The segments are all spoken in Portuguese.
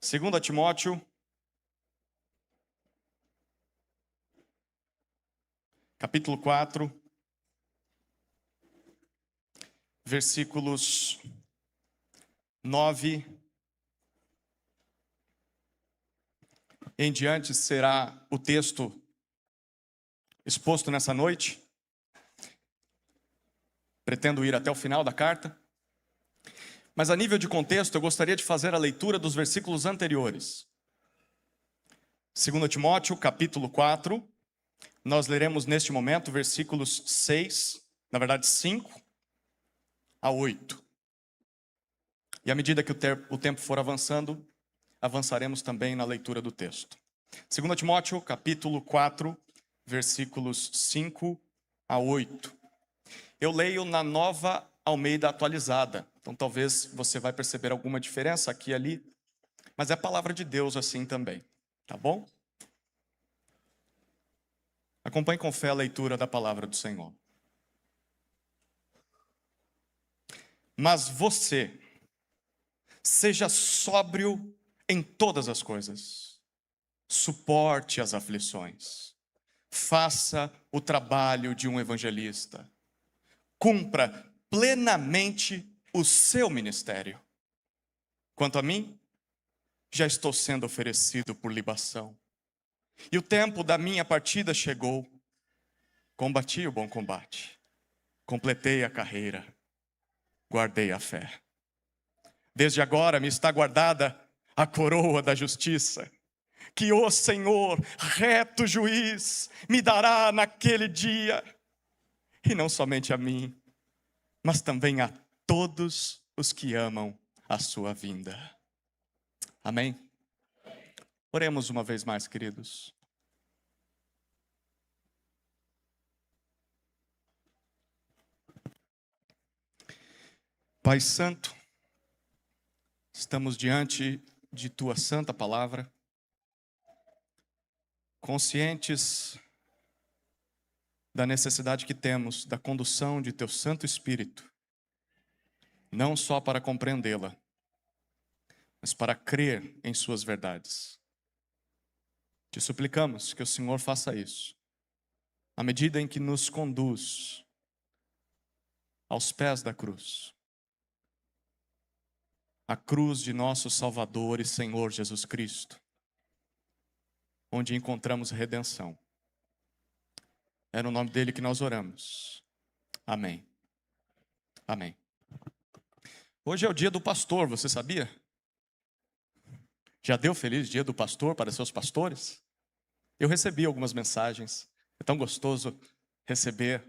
2 Timóteo, capítulo 4, versículos 9 em diante será o texto exposto nessa noite. Pretendo ir até o final da carta. Mas a nível de contexto, eu gostaria de fazer a leitura dos versículos anteriores. 2 Timóteo, capítulo 4, nós leremos neste momento versículos 5 a 8. E à medida que o tempo for avançando, avançaremos também na leitura do texto. 2 Timóteo, capítulo 4, versículos 5 a 8. Eu leio na Nova Almeida Atualizada, então talvez você vai perceber alguma diferença aqui e ali, mas é a palavra de Deus assim também, tá bom? Acompanhe com fé a leitura da palavra do Senhor. Mas você, seja sóbrio em todas as coisas, suporte as aflições, faça o trabalho de um evangelista, cumpra plenamente o seu ministério. Quanto a mim, já estou sendo oferecido por libação, e o tempo da minha partida chegou. Combati o bom combate, completei a carreira, guardei a fé. Desde agora me está guardada a coroa da justiça, que o Senhor, reto juiz, me dará naquele dia, e não somente a mim, mas também a todos os que amam a sua vinda. Amém? Oremos uma vez mais, queridos. Pai Santo, estamos diante de Tua santa palavra, conscientes da necessidade que temos da condução de Teu Santo Espírito, não só para compreendê-la, mas para crer em suas verdades. Te suplicamos que o Senhor faça isso, à medida em que nos conduz aos pés da cruz, a cruz de nosso Salvador e Senhor Jesus Cristo, onde encontramos redenção. É no nome dele que nós oramos. Amém. Amém. Hoje é o dia do pastor, você sabia? Já deu feliz dia do pastor para seus pastores? Eu recebi algumas mensagens. É tão gostoso receber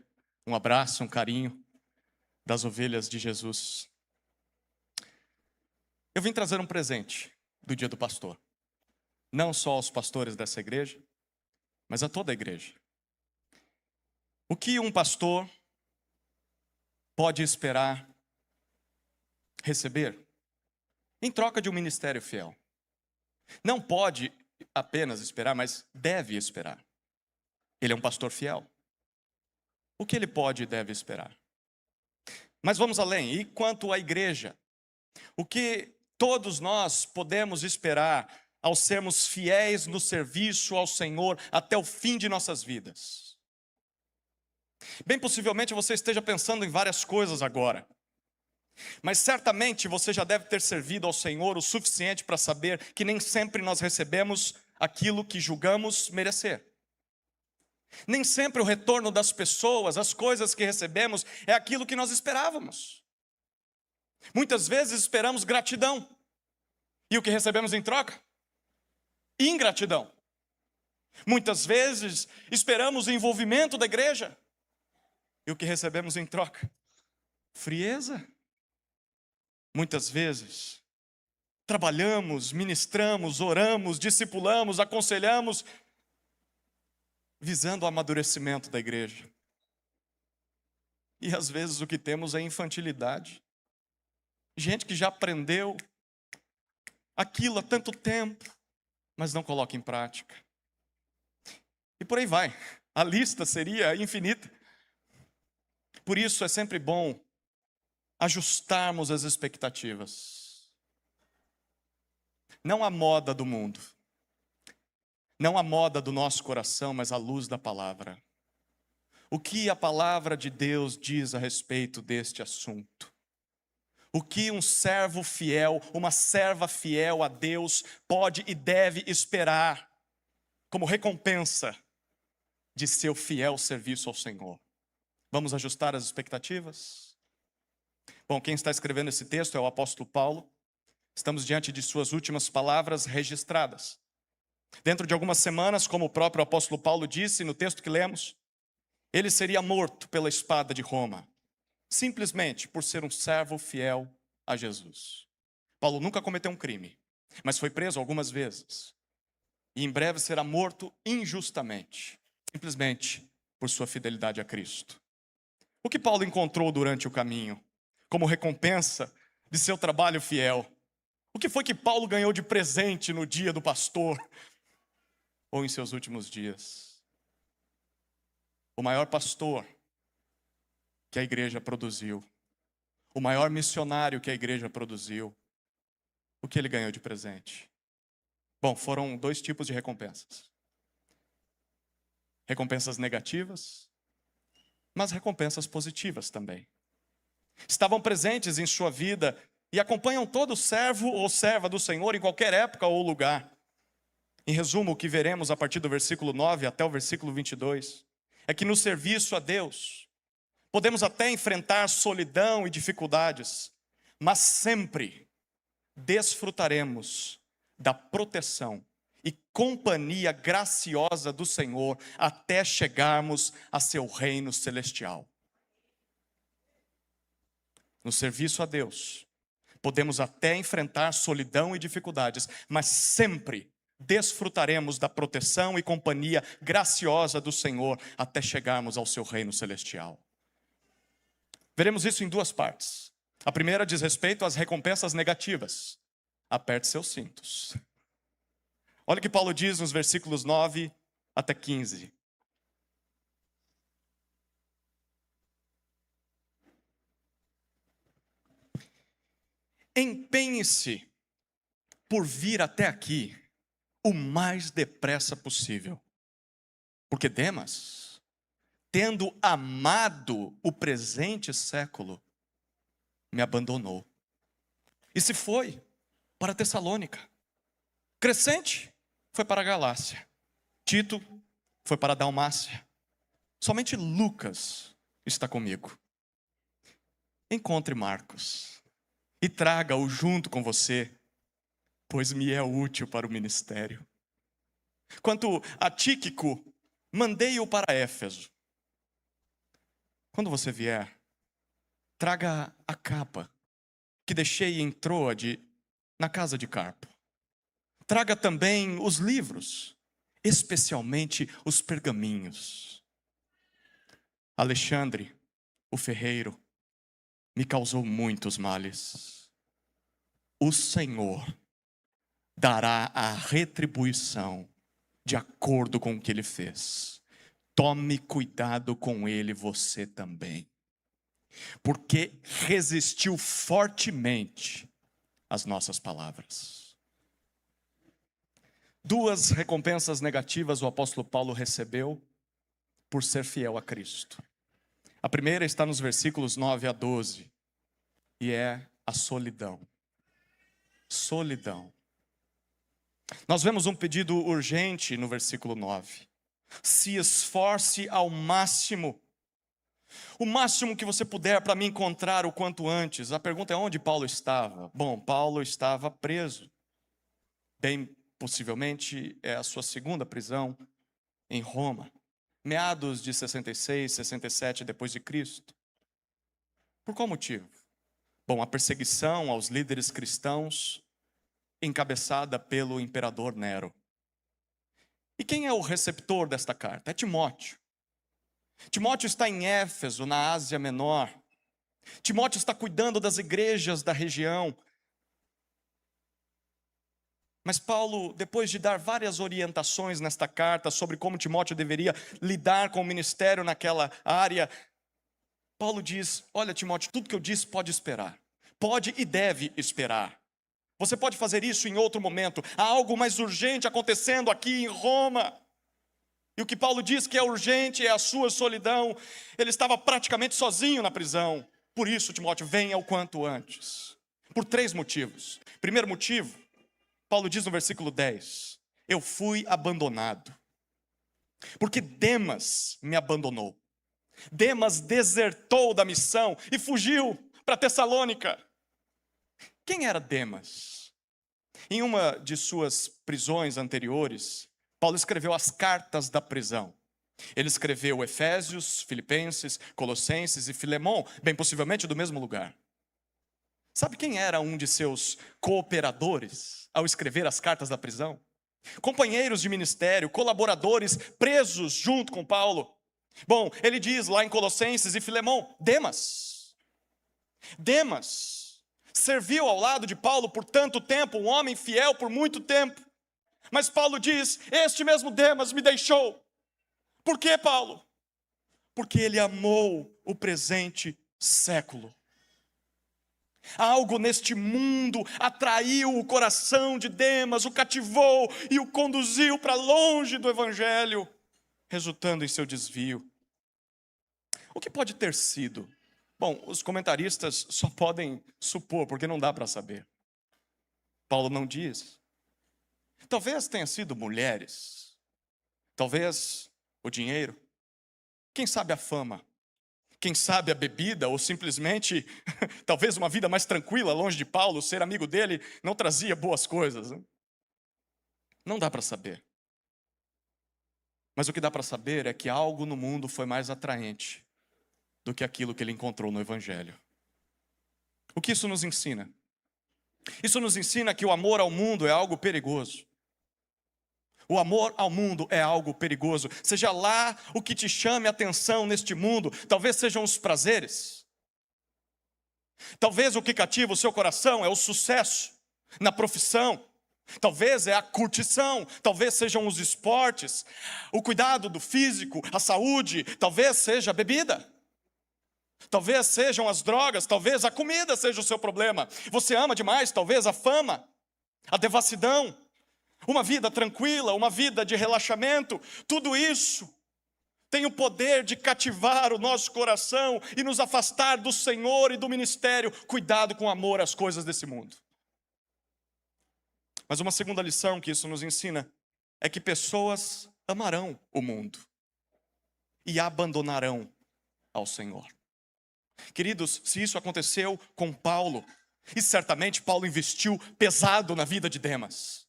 um abraço, um carinho das ovelhas de Jesus. Eu vim trazer um presente do dia do pastor. Não só aos pastores dessa igreja, mas a toda a igreja. O que um pastor pode esperar receber em troca de um ministério fiel? Não pode apenas esperar, mas deve esperar. Ele é um pastor fiel. O que ele pode e deve esperar? Mas vamos além. E quanto à igreja? O que todos nós podemos esperar ao sermos fiéis no serviço ao Senhor até o fim de nossas vidas? Bem possivelmente você esteja pensando em várias coisas agora, mas certamente você já deve ter servido ao Senhor o suficiente para saber que nem sempre nós recebemos aquilo que julgamos merecer. Nem sempre o retorno das pessoas, as coisas que recebemos, é aquilo que nós esperávamos. Muitas vezes esperamos gratidão, e o que recebemos em troca? Ingratidão. Muitas vezes esperamos o envolvimento da igreja, e o que recebemos em troca? Frieza. Muitas vezes trabalhamos, ministramos, oramos, discipulamos, aconselhamos, visando o amadurecimento da igreja. E às vezes o que temos é infantilidade. Gente que já aprendeu aquilo há tanto tempo, mas não coloca em prática. E por aí vai. A lista seria infinita. Por isso é sempre bom ajustarmos as expectativas. Não a moda do mundo, não a moda do nosso coração, mas a luz da palavra. O que a palavra de Deus diz a respeito deste assunto? O que um servo fiel, uma serva fiel a Deus pode e deve esperar como recompensa de seu fiel serviço ao Senhor? Vamos ajustar as expectativas? Bom, quem está escrevendo esse texto é o apóstolo Paulo. Estamos diante de suas últimas palavras registradas. Dentro de algumas semanas, como o próprio apóstolo Paulo disse no texto que lemos, ele seria morto pela espada de Roma, simplesmente por ser um servo fiel a Jesus. Paulo nunca cometeu um crime, mas foi preso algumas vezes. E em breve será morto injustamente, simplesmente por sua fidelidade a Cristo. O que Paulo encontrou durante o caminho, como recompensa de seu trabalho fiel? O que foi que Paulo ganhou de presente no dia do pastor, ou em seus últimos dias? O maior pastor que a igreja produziu, o maior missionário que a igreja produziu, o que ele ganhou de presente? Bom, foram dois tipos de recompensas. Recompensas negativas, mas recompensas positivas também. Estavam presentes em sua vida e acompanham todo servo ou serva do Senhor em qualquer época ou lugar. Em resumo, o que veremos a partir do versículo 9 até o versículo 22, é que no serviço a Deus, podemos até enfrentar solidão e dificuldades, mas sempre desfrutaremos da proteção e companhia graciosa do Senhor até chegarmos a seu reino celestial. No serviço a Deus, podemos até enfrentar solidão e dificuldades, mas sempre desfrutaremos da proteção e companhia graciosa do Senhor até chegarmos ao seu reino celestial. Veremos isso em duas partes. A primeira diz respeito às recompensas negativas. Aperte seus cintos. Olha o que Paulo diz nos versículos 9 até 15. Empenhe-se por vir até aqui o mais depressa possível. Porque Demas, tendo amado o presente século, me abandonou. E se foi para Tessalônica. Crescente foi para a Galácia. Tito foi para a Dalmácia. Somente Lucas está comigo. Encontre Marcos e traga-o junto com você, pois me é útil para o ministério. Quanto a Tíquico, mandei-o para Éfeso. Quando você vier, traga a capa que deixei em Troade, na casa de Carpo. Traga também os livros, especialmente os pergaminhos. Alexandre, o ferreiro, me causou muitos males. O Senhor dará a retribuição de acordo com o que ele fez. Tome cuidado com ele, você também. Porque resistiu fortemente às nossas palavras. Duas recompensas negativas o apóstolo Paulo recebeu por ser fiel a Cristo. A primeira está nos versículos 9 a 12, e é a solidão. Solidão. Nós vemos um pedido urgente no versículo 9. Se esforce ao máximo, o máximo que você puder para me encontrar o quanto antes. A pergunta é onde Paulo estava? Bom, Paulo estava preso. Bem possivelmente é a sua segunda prisão em Roma. Meados de 66, 67 depois de Cristo. Por qual motivo? Bom, a perseguição aos líderes cristãos encabeçada pelo imperador Nero. E quem é o receptor desta carta? É Timóteo. Timóteo está em Éfeso, na Ásia Menor. Timóteo está cuidando das igrejas da região. Mas Paulo, depois de dar várias orientações nesta carta sobre como Timóteo deveria lidar com o ministério naquela área, Paulo diz: olha Timóteo, tudo que eu disse pode esperar. Pode e deve esperar. Você pode fazer isso em outro momento. Há algo mais urgente acontecendo aqui em Roma. E o que Paulo diz que é urgente é a sua solidão. Ele estava praticamente sozinho na prisão. Por isso, Timóteo, venha o quanto antes. Por 3 motivos. Primeiro motivo, Paulo diz no versículo 10: eu fui abandonado, porque Demas me abandonou. Demas desertou da missão e fugiu para Tessalônica. Quem era Demas? Em uma de suas prisões anteriores, Paulo escreveu as cartas da prisão. Ele escreveu Efésios, Filipenses, Colossenses e Filemão, bem possivelmente do mesmo lugar. Sabe quem era um de seus cooperadores ao escrever as cartas da prisão? Companheiros de ministério, colaboradores presos junto com Paulo. Bom, ele diz lá em Colossenses e Filemão, Demas serviu ao lado de Paulo por tanto tempo, um homem fiel por muito tempo. Mas Paulo diz, este mesmo Demas me deixou. Por quê, Paulo? Porque ele amou o presente século. Algo neste mundo atraiu o coração de Demas, o cativou e o conduziu para longe do Evangelho, resultando em seu desvio. O que pode ter sido? Bom, os comentaristas só podem supor, porque não dá para saber. Paulo não diz. Talvez tenha sido mulheres, talvez o dinheiro, quem sabe a fama, quem sabe a bebida, ou simplesmente, talvez uma vida mais tranquila, longe de Paulo, ser amigo dele não trazia boas coisas. Não dá para saber. Mas o que dá para saber é que algo no mundo foi mais atraente do que aquilo que ele encontrou no Evangelho. O que isso nos ensina? Isso nos ensina que o amor ao mundo é algo perigoso. O amor ao mundo é algo perigoso. Seja lá o que te chame a atenção neste mundo, talvez sejam os prazeres. Talvez o que cativa o seu coração é o sucesso na profissão. Talvez é a curtição, talvez sejam os esportes, o cuidado do físico, a saúde, talvez seja a bebida. Talvez sejam as drogas, talvez a comida seja o seu problema. Você ama demais, talvez a fama, a devassidão. Uma vida tranquila, uma vida de relaxamento, tudo isso tem o poder de cativar o nosso coração e nos afastar do Senhor e do ministério. Cuidado com amor às coisas desse mundo. Mas uma segunda lição que isso nos ensina é que pessoas amarão o mundo e abandonarão ao Senhor. Queridos, se isso aconteceu com Paulo, e certamente Paulo investiu pesado na vida de Demas.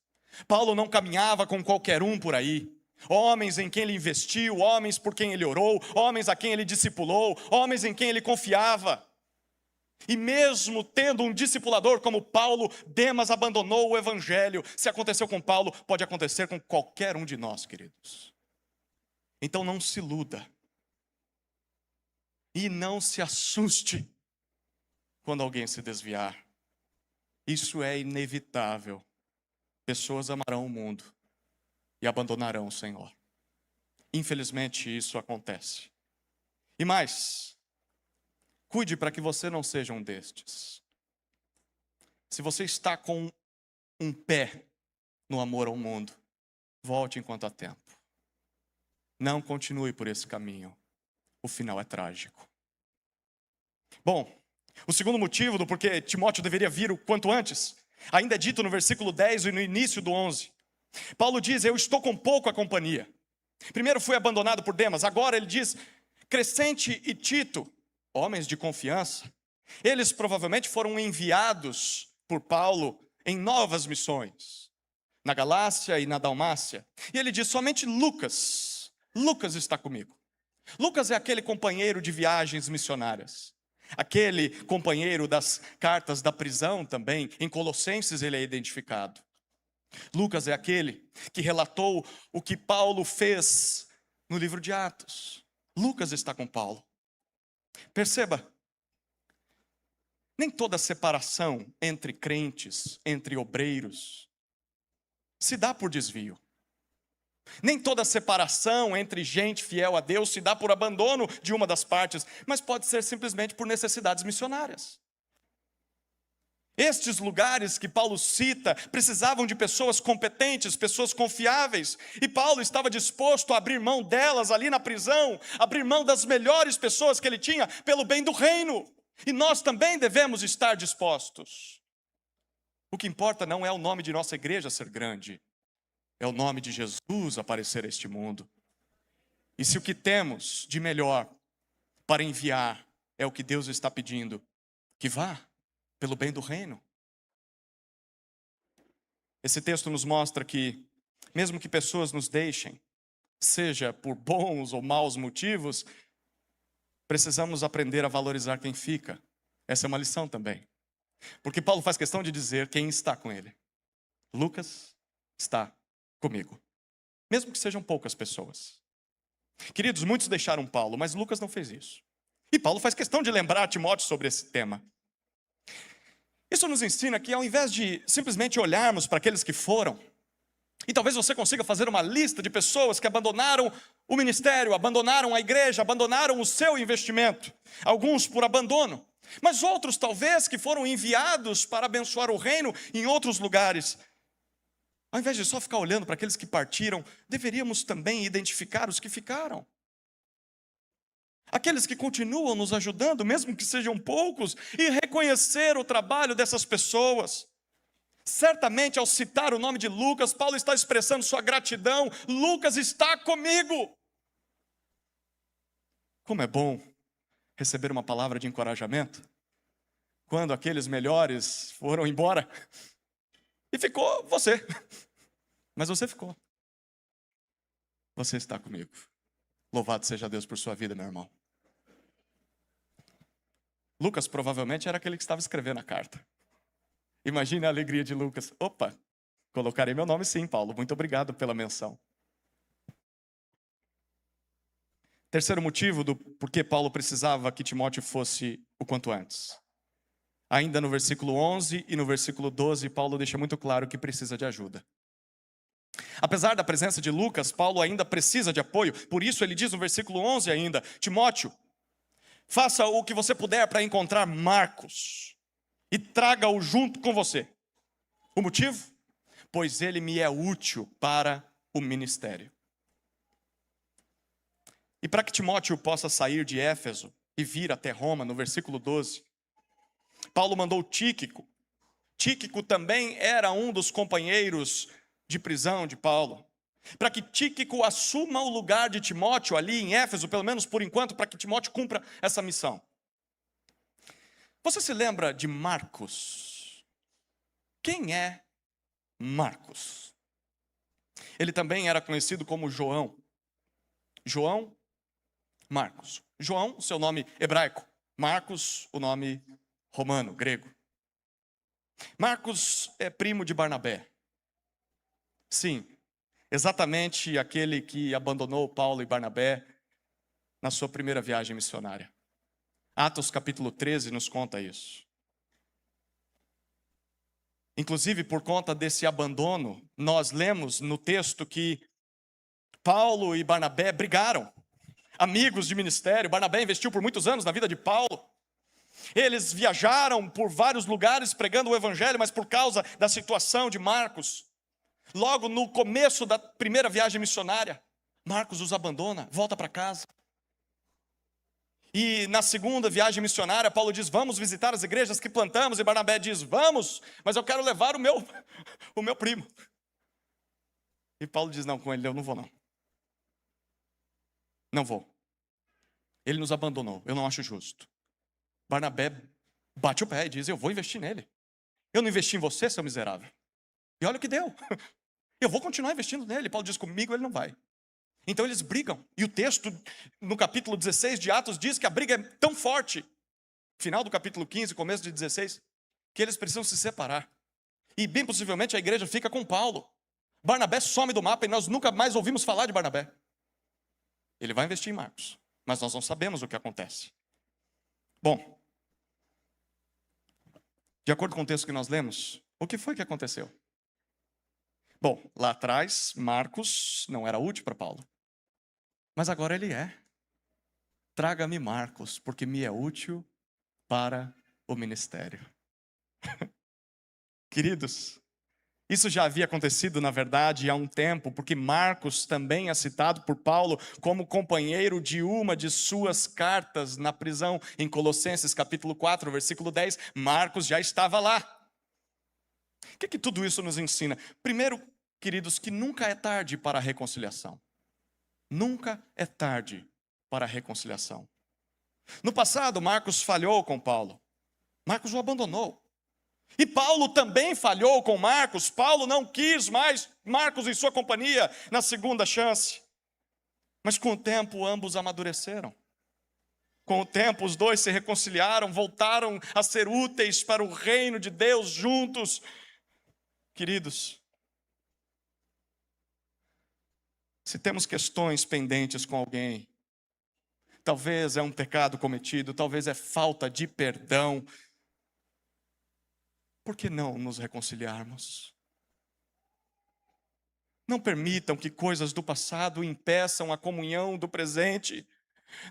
Paulo não caminhava com qualquer um por aí. Homens em quem ele investiu, homens por quem ele orou, homens a quem ele discipulou, homens em quem ele confiava. E mesmo tendo um discipulador como Paulo, Demas abandonou o Evangelho. Se aconteceu com Paulo, pode acontecer com qualquer um de nós, queridos. Então não se iluda. E não se assuste quando alguém se desviar. Isso é inevitável. Pessoas amarão o mundo e abandonarão o Senhor. Infelizmente isso acontece. E mais, cuide para que você não seja um destes. Se você está com um pé no amor ao mundo, volte enquanto há tempo. Não continue por esse caminho. O final é trágico. Bom, o segundo motivo do porquê Timóteo deveria vir o quanto antes, ainda é dito no versículo 10 e no início do 11. Paulo diz, eu estou com pouco a companhia. Primeiro fui abandonado por Demas, agora ele diz, Crescente e Tito, homens de confiança, eles provavelmente foram enviados por Paulo em novas missões, na Galácia e na Dalmácia. E ele diz, somente Lucas está comigo. Lucas é aquele companheiro de viagens missionárias. Aquele companheiro das cartas da prisão também, em Colossenses ele é identificado. Lucas é aquele que relatou o que Paulo fez no livro de Atos. Lucas está com Paulo. Perceba, nem toda separação entre crentes, entre obreiros, se dá por desvio. Nem toda separação entre gente fiel a Deus se dá por abandono de uma das partes, mas pode ser simplesmente por necessidades missionárias. Estes lugares que Paulo cita precisavam de pessoas competentes, pessoas confiáveis. E Paulo estava disposto a abrir mão delas ali na prisão, abrir mão das melhores pessoas que ele tinha pelo bem do reino. E nós também devemos estar dispostos. O que importa não é o nome de nossa igreja ser grande, é o nome de Jesus aparecer a este mundo. E se o que temos de melhor para enviar é o que Deus está pedindo, que vá. Pelo bem do reino. Esse texto nos mostra que, mesmo que pessoas nos deixem, seja por bons ou maus motivos, precisamos aprender a valorizar quem fica. Essa é uma lição também. Porque Paulo faz questão de dizer quem está com ele. Lucas está comigo. Mesmo que sejam poucas pessoas. Queridos, muitos deixaram Paulo, mas Lucas não fez isso. E Paulo faz questão de lembrar a Timóteo sobre esse tema. Isso nos ensina que ao invés de simplesmente olharmos para aqueles que foram, e talvez você consiga fazer uma lista de pessoas que abandonaram o ministério, abandonaram a igreja, abandonaram o seu investimento, alguns por abandono, mas outros talvez que foram enviados para abençoar o reino em outros lugares. Ao invés de só ficar olhando para aqueles que partiram, deveríamos também identificar os que ficaram. Aqueles que continuam nos ajudando, mesmo que sejam poucos, e reconhecer o trabalho dessas pessoas. Certamente, ao citar o nome de Lucas, Paulo está expressando sua gratidão. Lucas está comigo. Como é bom receber uma palavra de encorajamento, quando aqueles melhores foram embora, e ficou você. Mas você ficou. Você está comigo. Louvado seja Deus por sua vida, meu irmão. Lucas provavelmente era aquele que estava escrevendo a carta. Imagine a alegria de Lucas. Opa, colocarei meu nome sim, Paulo. Muito obrigado pela menção. Terceiro motivo do porquê Paulo precisava que Timóteo fosse o quanto antes. Ainda no versículo 11 e no versículo 12, Paulo deixa muito claro que precisa de ajuda. Apesar da presença de Lucas, Paulo ainda precisa de apoio. Por isso ele diz no versículo 11 ainda, Timóteo, faça o que você puder para encontrar Marcos e traga-o junto com você. O motivo? Pois ele me é útil para o ministério. E para que Timóteo possa sair de Éfeso e vir até Roma, no versículo 12, Paulo mandou Tíquico. Tíquico também era um dos companheiros de prisão de Paulo. Para que Tíquico assuma o lugar de Timóteo ali em Éfeso, pelo menos por enquanto, para que Timóteo cumpra essa missão. Você se lembra de Marcos? Quem é Marcos? Ele também era conhecido como João. João, Marcos. João, seu nome hebraico. Marcos, o nome romano, grego. Marcos é primo de Barnabé. Sim, exatamente aquele que abandonou Paulo e Barnabé na sua primeira viagem missionária. Atos capítulo 13 nos conta isso. Inclusive, por conta desse abandono, nós lemos no texto que Paulo e Barnabé brigaram. Amigos de ministério, Barnabé investiu por muitos anos na vida de Paulo. Eles viajaram por vários lugares pregando o evangelho, mas por causa da situação de Marcos, logo no começo da primeira viagem missionária, Marcos os abandona, volta para casa. E na segunda viagem missionária, Paulo diz, vamos visitar as igrejas que plantamos, e Barnabé diz, vamos, mas eu quero levar o meu primo. E Paulo diz, não, com ele eu não vou não. Não vou. Ele nos abandonou, eu não acho justo. Barnabé bate o pé e diz, eu vou investir nele. Eu não investi em você, seu miserável. E olha o que deu. Eu vou continuar investindo nele. Paulo diz, comigo ele não vai. Então eles brigam. E o texto, no capítulo 16 de Atos, diz que a briga é tão forte, final do capítulo 15, começo de 16, que eles precisam se separar. E bem possivelmente a igreja fica com Paulo. Barnabé some do mapa e nós nunca mais ouvimos falar de Barnabé. Ele vai investir em Marcos, mas nós não sabemos o que acontece. Bom, de acordo com o texto que nós lemos, o que foi que aconteceu? Bom, lá atrás, Marcos não era útil para Paulo. Mas agora ele é. Traga-me Marcos, porque me é útil para o ministério. Queridos, isso já havia acontecido, na verdade, há um tempo, porque Marcos também é citado por Paulo como companheiro de uma de suas cartas na prisão. Em Colossenses capítulo 4, versículo 10, Marcos já estava lá. O que tudo isso nos ensina? Primeiro, queridos, que nunca é tarde para a reconciliação. Nunca é tarde para a reconciliação. No passado, Marcos falhou com Paulo. Marcos o abandonou. E Paulo também falhou com Marcos. Paulo não quis mais Marcos em sua companhia na segunda chance. Mas com o tempo, ambos amadureceram. Com o tempo, os dois se reconciliaram, voltaram a ser úteis para o reino de Deus juntos. Queridos, se temos questões pendentes com alguém, talvez é um pecado cometido, talvez é falta de perdão, por que não nos reconciliarmos? Não permitam que coisas do passado impeçam a comunhão do presente.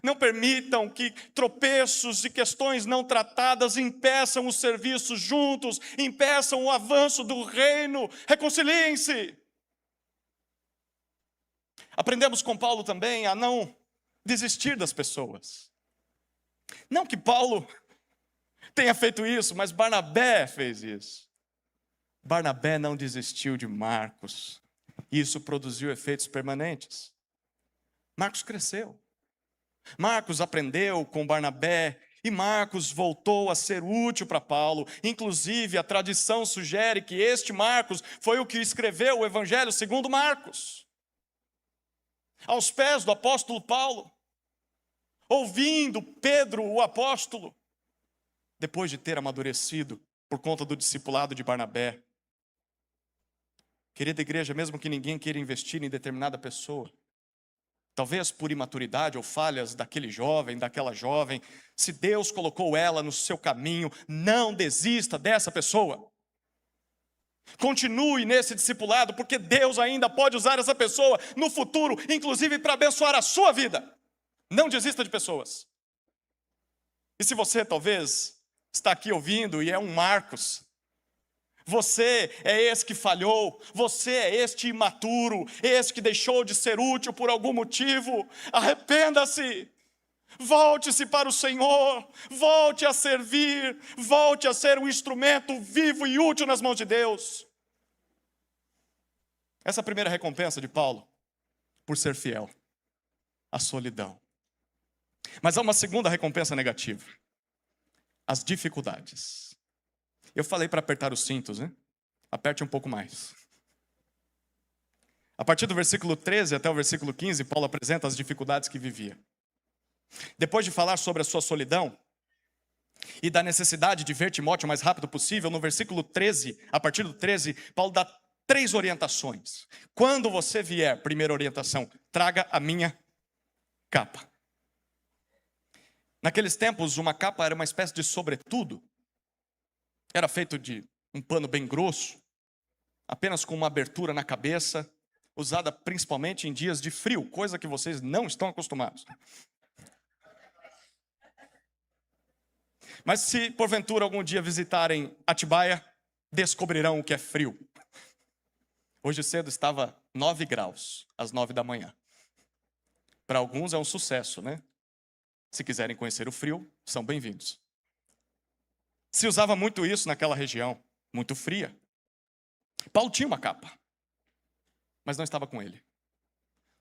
Não permitam que tropeços e questões não tratadas impeçam os serviços juntos, impeçam o avanço do reino. Reconciliem-se. Aprendemos com Paulo também a não desistir das pessoas. Não que Paulo tenha feito isso, mas Barnabé fez isso. Barnabé não desistiu de Marcos. Isso produziu efeitos permanentes. Marcos cresceu. Marcos aprendeu com Barnabé e Marcos voltou a ser útil para Paulo. Inclusive, a tradição sugere que este Marcos foi o que escreveu o Evangelho segundo Marcos. Aos pés do apóstolo Paulo, ouvindo Pedro, o apóstolo, depois de ter amadurecido por conta do discipulado de Barnabé. Querida igreja, mesmo que ninguém queira investir em determinada pessoa, talvez por imaturidade ou falhas daquele jovem, daquela jovem, se Deus colocou ela no seu caminho, não desista dessa pessoa. Continue nesse discipulado, porque Deus ainda pode usar essa pessoa no futuro, inclusive para abençoar a sua vida. Não desista de pessoas. E se você talvez está aqui ouvindo e é um Marcos, você é esse que falhou, você é este imaturo, esse que deixou de ser útil por algum motivo, arrependa-se, volte-se para o Senhor, volte a servir, volte a ser um instrumento vivo e útil nas mãos de Deus. Essa é a primeira recompensa de Paulo, por ser fiel, a solidão. Mas há uma segunda recompensa negativa. As dificuldades. Eu falei para apertar os cintos, né? Aperte um pouco mais. A partir do versículo 13 até o versículo 15, Paulo apresenta as dificuldades que vivia. Depois de falar sobre a sua solidão e da necessidade de ver Timóteo o mais rápido possível, no versículo 13, a partir do 13, Paulo dá 3 orientações. Quando você vier, primeira orientação, traga a minha capa. Naqueles tempos, uma capa era uma espécie de sobretudo. Era feito de um pano bem grosso, apenas com uma abertura na cabeça, usada principalmente em dias de frio, coisa que vocês não estão acostumados. Mas se porventura algum dia visitarem Atibaia, descobrirão o que é frio. Hoje cedo estava 9 graus, às 9 da manhã. Para alguns é um sucesso, né? Se quiserem conhecer o frio, são bem-vindos. Se usava muito isso naquela região, muito fria. Paulo tinha uma capa, mas não estava com ele.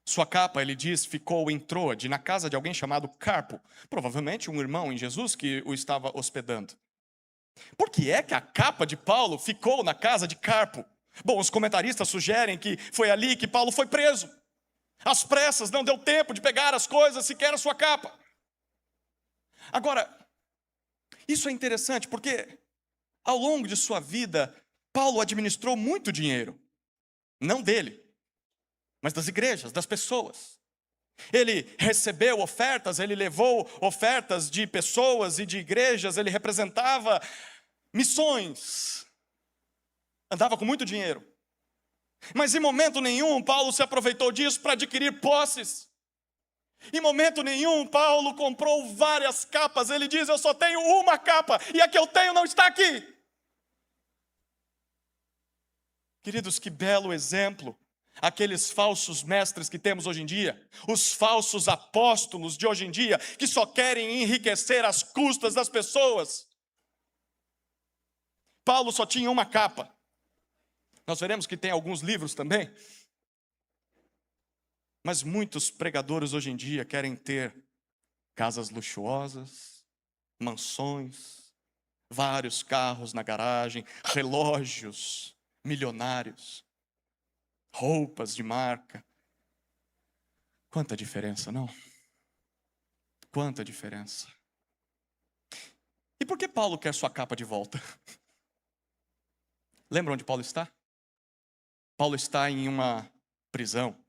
Sua capa, ele diz, ficou em Troade, na casa de alguém chamado Carpo, provavelmente um irmão em Jesus que o estava hospedando. Por que é que a capa de Paulo ficou na casa de Carpo? Bom, os comentaristas sugerem que foi ali que Paulo foi preso. Às pressas, não deu tempo de pegar as coisas, sequer a sua capa. Agora, isso é interessante porque ao longo de sua vida, Paulo administrou muito dinheiro. Não dele, mas das igrejas, das pessoas. Ele recebeu ofertas, ele levou ofertas de pessoas e de igrejas, ele representava missões. Andava com muito dinheiro. Mas em momento nenhum Paulo se aproveitou disso para adquirir posses. Em momento nenhum Paulo comprou várias capas. Ele diz, eu só tenho uma capa e a que eu tenho não está aqui. Queridos, que belo exemplo. Aqueles falsos mestres que temos hoje em dia, os falsos apóstolos de hoje em dia, que só querem enriquecer às custas das pessoas. Paulo só tinha uma capa. Nós veremos que tem alguns livros também. Mas muitos pregadores hoje em dia querem ter casas luxuosas, mansões, vários carros na garagem, relógios milionários, roupas de marca. Quanta diferença, não? Quanta diferença. E por que Paulo quer sua capa de volta? Lembra onde Paulo está? Paulo está em uma prisão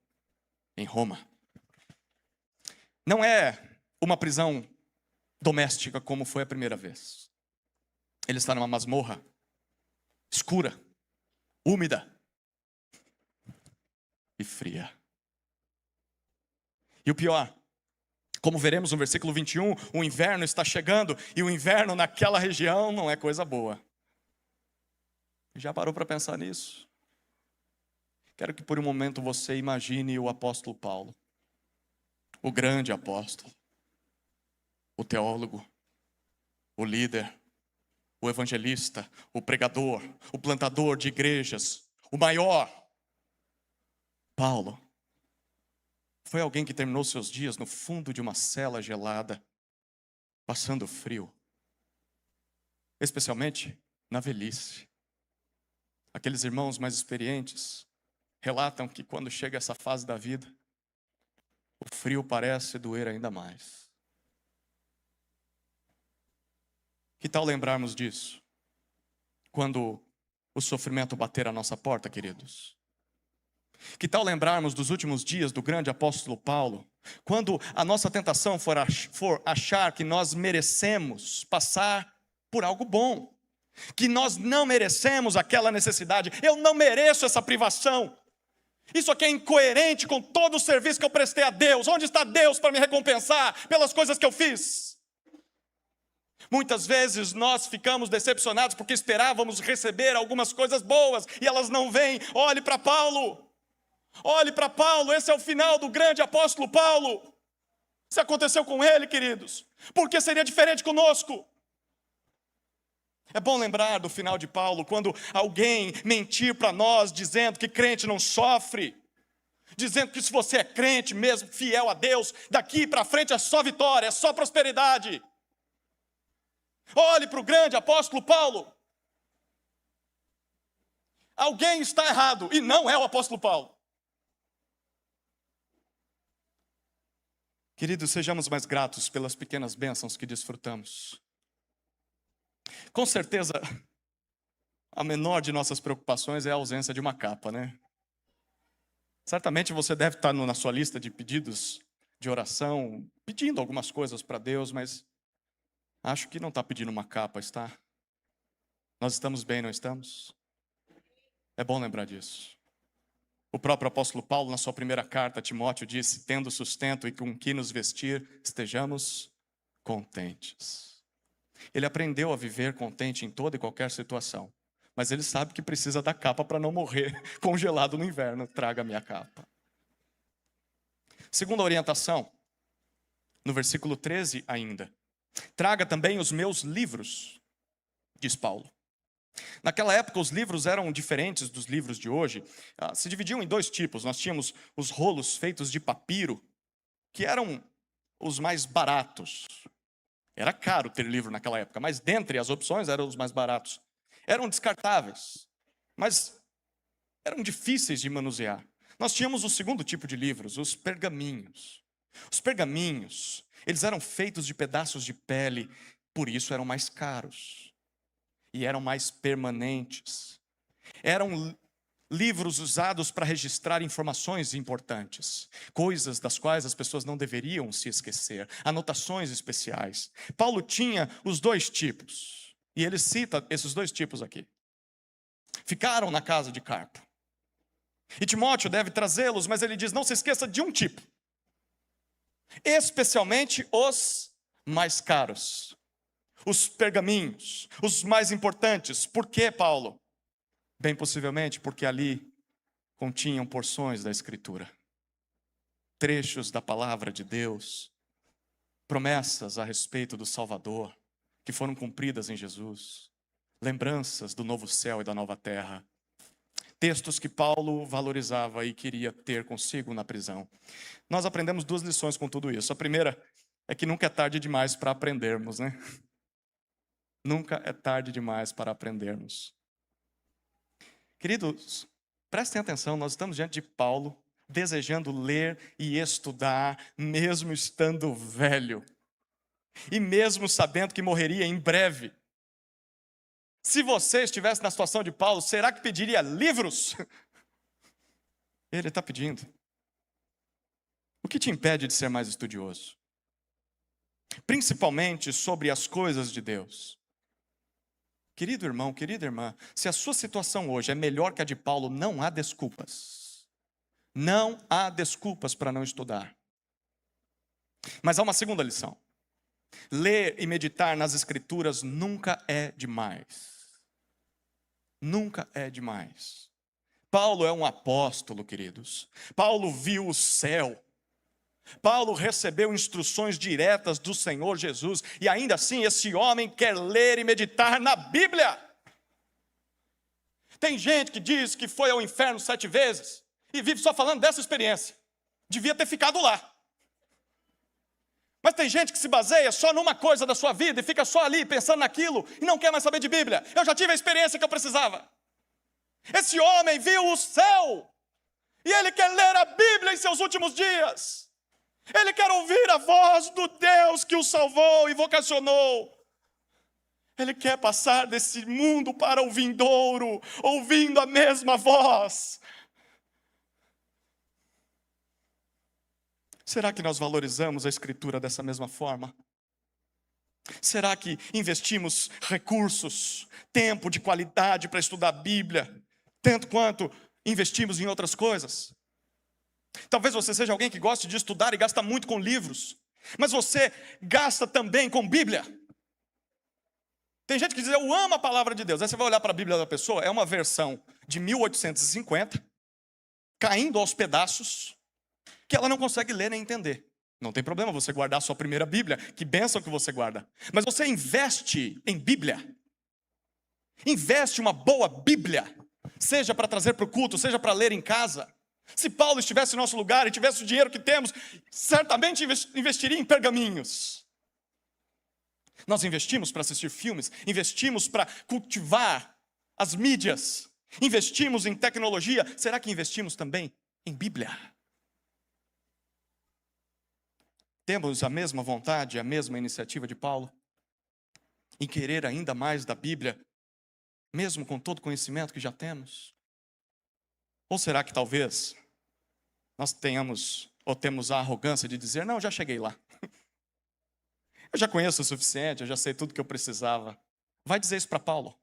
em Roma. Não é uma prisão doméstica como foi a primeira vez. Ele está numa masmorra escura, úmida e fria. E o pior, como veremos no versículo 21, o inverno está chegando e o inverno naquela região não é coisa boa. Já parou para pensar nisso? Quero que por um momento você imagine o apóstolo Paulo, o grande apóstolo, o teólogo, o líder, o evangelista, o pregador, o plantador de igrejas, o maior. Paulo foi alguém que terminou seus dias no fundo de uma cela gelada, passando frio, especialmente na velhice. Aqueles irmãos mais experientes relatam que quando chega essa fase da vida, o frio parece doer ainda mais. Que tal lembrarmos disso quando o sofrimento bater à nossa porta, queridos? Que tal lembrarmos dos últimos dias do grande apóstolo Paulo, quando a nossa tentação for achar que nós merecemos passar por algo bom, que nós não merecemos aquela necessidade, eu não mereço essa privação. Isso aqui é incoerente com todo o serviço que eu prestei a Deus. Onde está Deus para me recompensar pelas coisas que eu fiz? Muitas vezes nós ficamos decepcionados porque esperávamos receber algumas coisas boas e elas não vêm. Olhe para Paulo. Olhe para Paulo, esse é o final do grande apóstolo Paulo. Isso aconteceu com ele, queridos. Por que seria diferente conosco? É bom lembrar do final de Paulo, quando alguém mentir para nós, dizendo que crente não sofre, dizendo que se você é crente mesmo, fiel a Deus, daqui para frente é só vitória, é só prosperidade. Olhe para o grande apóstolo Paulo. Alguém está errado, e não é o apóstolo Paulo. Queridos, sejamos mais gratos pelas pequenas bênçãos que desfrutamos. Com certeza, a menor de nossas preocupações é a ausência de uma capa, né? Certamente você deve estar na sua lista de pedidos de oração, pedindo algumas coisas para Deus, mas acho que não está pedindo uma capa, está? Nós estamos bem, não estamos? É bom lembrar disso. O próprio apóstolo Paulo, na sua primeira carta a Timóteo, disse: tendo sustento e com que nos vestir, estejamos contentes. Ele aprendeu a viver contente em toda e qualquer situação, mas ele sabe que precisa da capa para não morrer congelado no inverno. Traga a minha capa. Segunda orientação, no versículo 13 ainda. Traga também os meus livros, diz Paulo. Naquela época os livros eram diferentes dos livros de hoje. Se dividiam em dois tipos. Nós tínhamos os rolos feitos de papiro, que eram os mais baratos. Era caro ter livro naquela época, mas dentre as opções eram os mais baratos. Eram descartáveis, mas eram difíceis de manusear. Nós tínhamos o segundo tipo de livros, os pergaminhos. Os pergaminhos, eles eram feitos de pedaços de pele, por isso eram mais caros. E eram mais permanentes. Eram livros usados para registrar informações importantes, coisas das quais as pessoas não deveriam se esquecer, anotações especiais. Paulo tinha os dois tipos, e ele cita esses dois tipos aqui. Ficaram na casa de Carpo. E Timóteo deve trazê-los, mas ele diz: não se esqueça de um tipo, especialmente os mais caros, os pergaminhos, os mais importantes. Por quê, Paulo? Bem possivelmente porque ali continham porções da Escritura, trechos da palavra de Deus, promessas a respeito do Salvador, que foram cumpridas em Jesus, lembranças do novo céu e da nova terra, textos que Paulo valorizava e queria ter consigo na prisão. Nós aprendemos 2 lições com tudo isso. A primeira é que nunca é tarde demais para aprendermos, né? Nunca é tarde demais para aprendermos. Queridos, prestem atenção, nós estamos diante de Paulo, desejando ler e estudar, mesmo estando velho. E mesmo sabendo que morreria em breve. Se você estivesse na situação de Paulo, será que pediria livros? Ele está pedindo. O que te impede de ser mais estudioso? Principalmente sobre as coisas de Deus. Querido irmão, querida irmã, se a sua situação hoje é melhor que a de Paulo, não há desculpas. Não há desculpas para não estudar. Mas há uma segunda lição. Ler e meditar nas Escrituras nunca é demais. Nunca é demais. Paulo é um apóstolo, queridos. Paulo viu o céu. Paulo recebeu instruções diretas do Senhor Jesus. E ainda assim esse homem quer ler e meditar na Bíblia. Tem gente que diz que foi ao inferno 7 vezes. E vive só falando dessa experiência. Devia ter ficado lá. Mas tem gente que se baseia só numa coisa da sua vida e fica só ali pensando naquilo e não quer mais saber de Bíblia. Eu já tive a experiência que eu precisava. Esse homem viu o céu e ele quer ler a Bíblia em seus últimos dias. Ele quer ouvir a voz do Deus que o salvou e vocacionou. Ele quer passar desse mundo para o vindouro, ouvindo a mesma voz. Será que nós valorizamos a Escritura dessa mesma forma? Será que investimos recursos, tempo de qualidade para estudar a Bíblia, tanto quanto investimos em outras coisas? Talvez você seja alguém que goste de estudar e gasta muito com livros, mas você gasta também com Bíblia. Tem gente que diz, eu amo a palavra de Deus. Aí você vai olhar para a Bíblia da pessoa, é uma versão de 1850, caindo aos pedaços, que ela não consegue ler nem entender. Não tem problema você guardar a sua primeira Bíblia, que bênção que você guarda. Mas você investe em Bíblia. Investe uma boa Bíblia, seja para trazer para o culto, seja para ler em casa. Se Paulo estivesse no nosso lugar e tivesse o dinheiro que temos, certamente investiria em pergaminhos. Nós investimos para assistir filmes, investimos para cultivar as mídias, investimos em tecnologia. Será que investimos também em Bíblia? Temos a mesma vontade, a mesma iniciativa de Paulo em querer ainda mais da Bíblia, mesmo com todo o conhecimento que já temos? Ou será que talvez nós tenhamos ou temos a arrogância de dizer, não, já cheguei lá. Eu já conheço o suficiente, eu já sei tudo que eu precisava. Vai dizer isso para Paulo.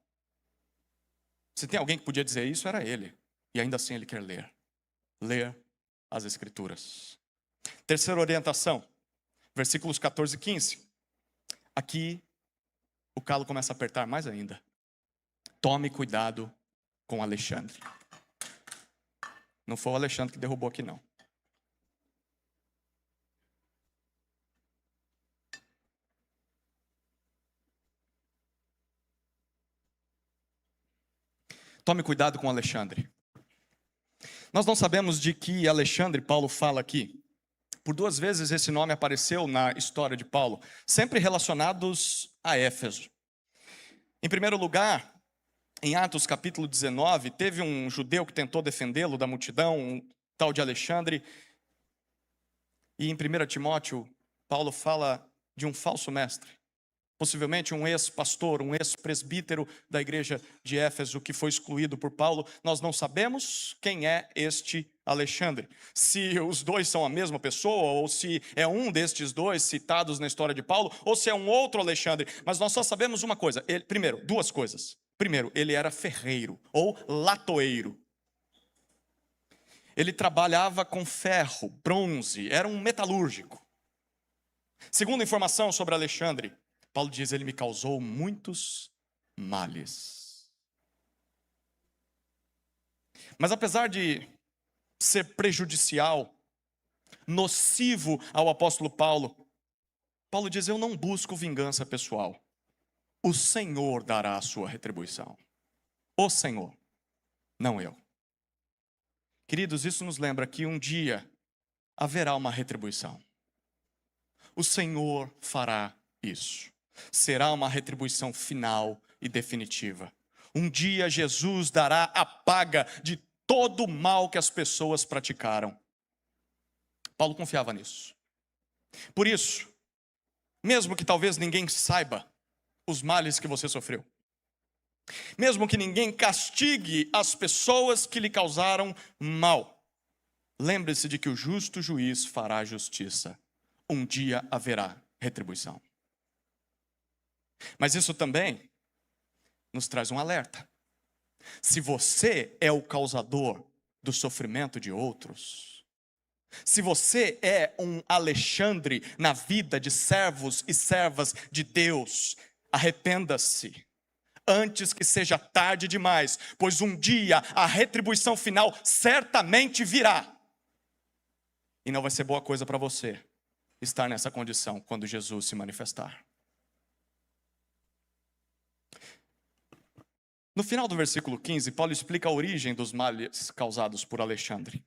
Se tem alguém que podia dizer isso, era ele. E ainda assim ele quer ler. Ler as Escrituras. Terceira orientação. Versículos 14 e 15. Aqui o calo começa a apertar mais ainda. Tome cuidado com Alexandre. Não foi o Alexandre que derrubou aqui, não. Tome cuidado com Alexandre. Nós não sabemos de que Alexandre Paulo fala aqui. Por 2 vezes esse nome apareceu na história de Paulo, sempre relacionados a Éfeso. Em primeiro lugar, em Atos capítulo 19, teve um judeu que tentou defendê-lo da multidão, um tal de Alexandre. E em 1 Timóteo, Paulo fala de um falso mestre. Possivelmente um ex-pastor, um ex-presbítero da igreja de Éfeso que foi excluído por Paulo. Nós não sabemos quem é este Alexandre. Se os dois são a mesma pessoa, ou se é um destes dois citados na história de Paulo, ou se é um outro Alexandre. Mas nós só sabemos uma coisa. Primeiro, 2 coisas. Primeiro, ele era ferreiro ou latoeiro. Ele trabalhava com ferro, bronze, era um metalúrgico. Segunda informação sobre Alexandre, Paulo diz, ele me causou muitos males. Mas apesar de ser prejudicial, nocivo ao apóstolo Paulo, Paulo diz: eu não busco vingança pessoal. O Senhor dará a sua retribuição. O Senhor, não eu. Queridos, isso nos lembra que um dia haverá uma retribuição. O Senhor fará isso. Será uma retribuição final e definitiva. Um dia Jesus dará a paga de todo o mal que as pessoas praticaram. Paulo confiava nisso. Por isso, mesmo que talvez ninguém saiba os males que você sofreu, mesmo que ninguém castigue as pessoas que lhe causaram mal, lembre-se de que o justo juiz fará justiça. Um dia haverá retribuição. Mas isso também nos traz um alerta. Se você é o causador do sofrimento de outros, se você é um Alexandre na vida de servos e servas de Deus, arrependa-se antes que seja tarde demais, pois um dia a retribuição final certamente virá. E não vai ser boa coisa para você estar nessa condição quando Jesus se manifestar. No final do versículo 15, Paulo explica a origem dos males causados por Alexandre.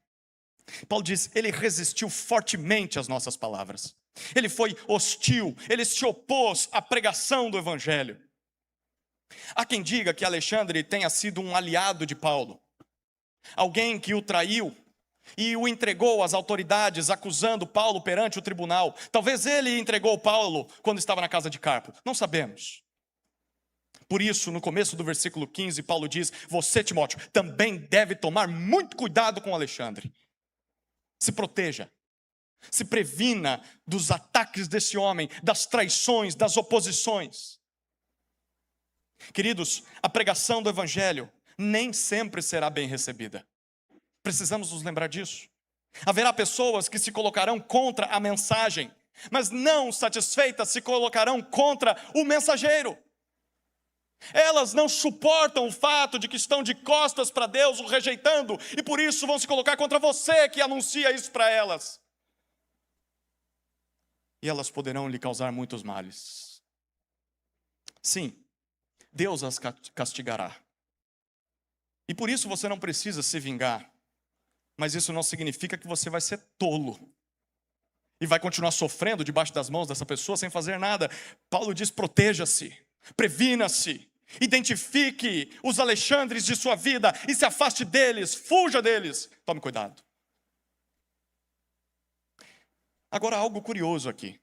Paulo diz: ele resistiu fortemente às nossas palavras. Ele foi hostil, ele se opôs à pregação do evangelho. Há quem diga que Alexandre tenha sido um aliado de Paulo, alguém que o traiu e o entregou às autoridades, acusando Paulo perante o tribunal. Talvez ele entregou Paulo quando estava na casa de Carpo, não sabemos. Por isso, no começo do versículo 15, Paulo diz: você, Timóteo, também deve tomar muito cuidado com Alexandre. Se proteja, se previna dos ataques desse homem, das traições, das oposições. Queridos, a pregação do evangelho nem sempre será bem recebida. Precisamos nos lembrar disso. Haverá pessoas que se colocarão contra a mensagem, mas não satisfeitas se colocarão contra o mensageiro. Elas não suportam o fato de que estão de costas para Deus, o rejeitando, e por isso vão se colocar contra você que anuncia isso para elas. E elas poderão lhe causar muitos males. Sim, Deus as castigará. E por isso você não precisa se vingar. Mas isso não significa que você vai ser tolo e vai continuar sofrendo debaixo das mãos dessa pessoa sem fazer nada. Paulo diz: proteja-se, previna-se, identifique os Alexandres de sua vida e se afaste deles, fuja deles. Tome cuidado. Agora, algo curioso aqui.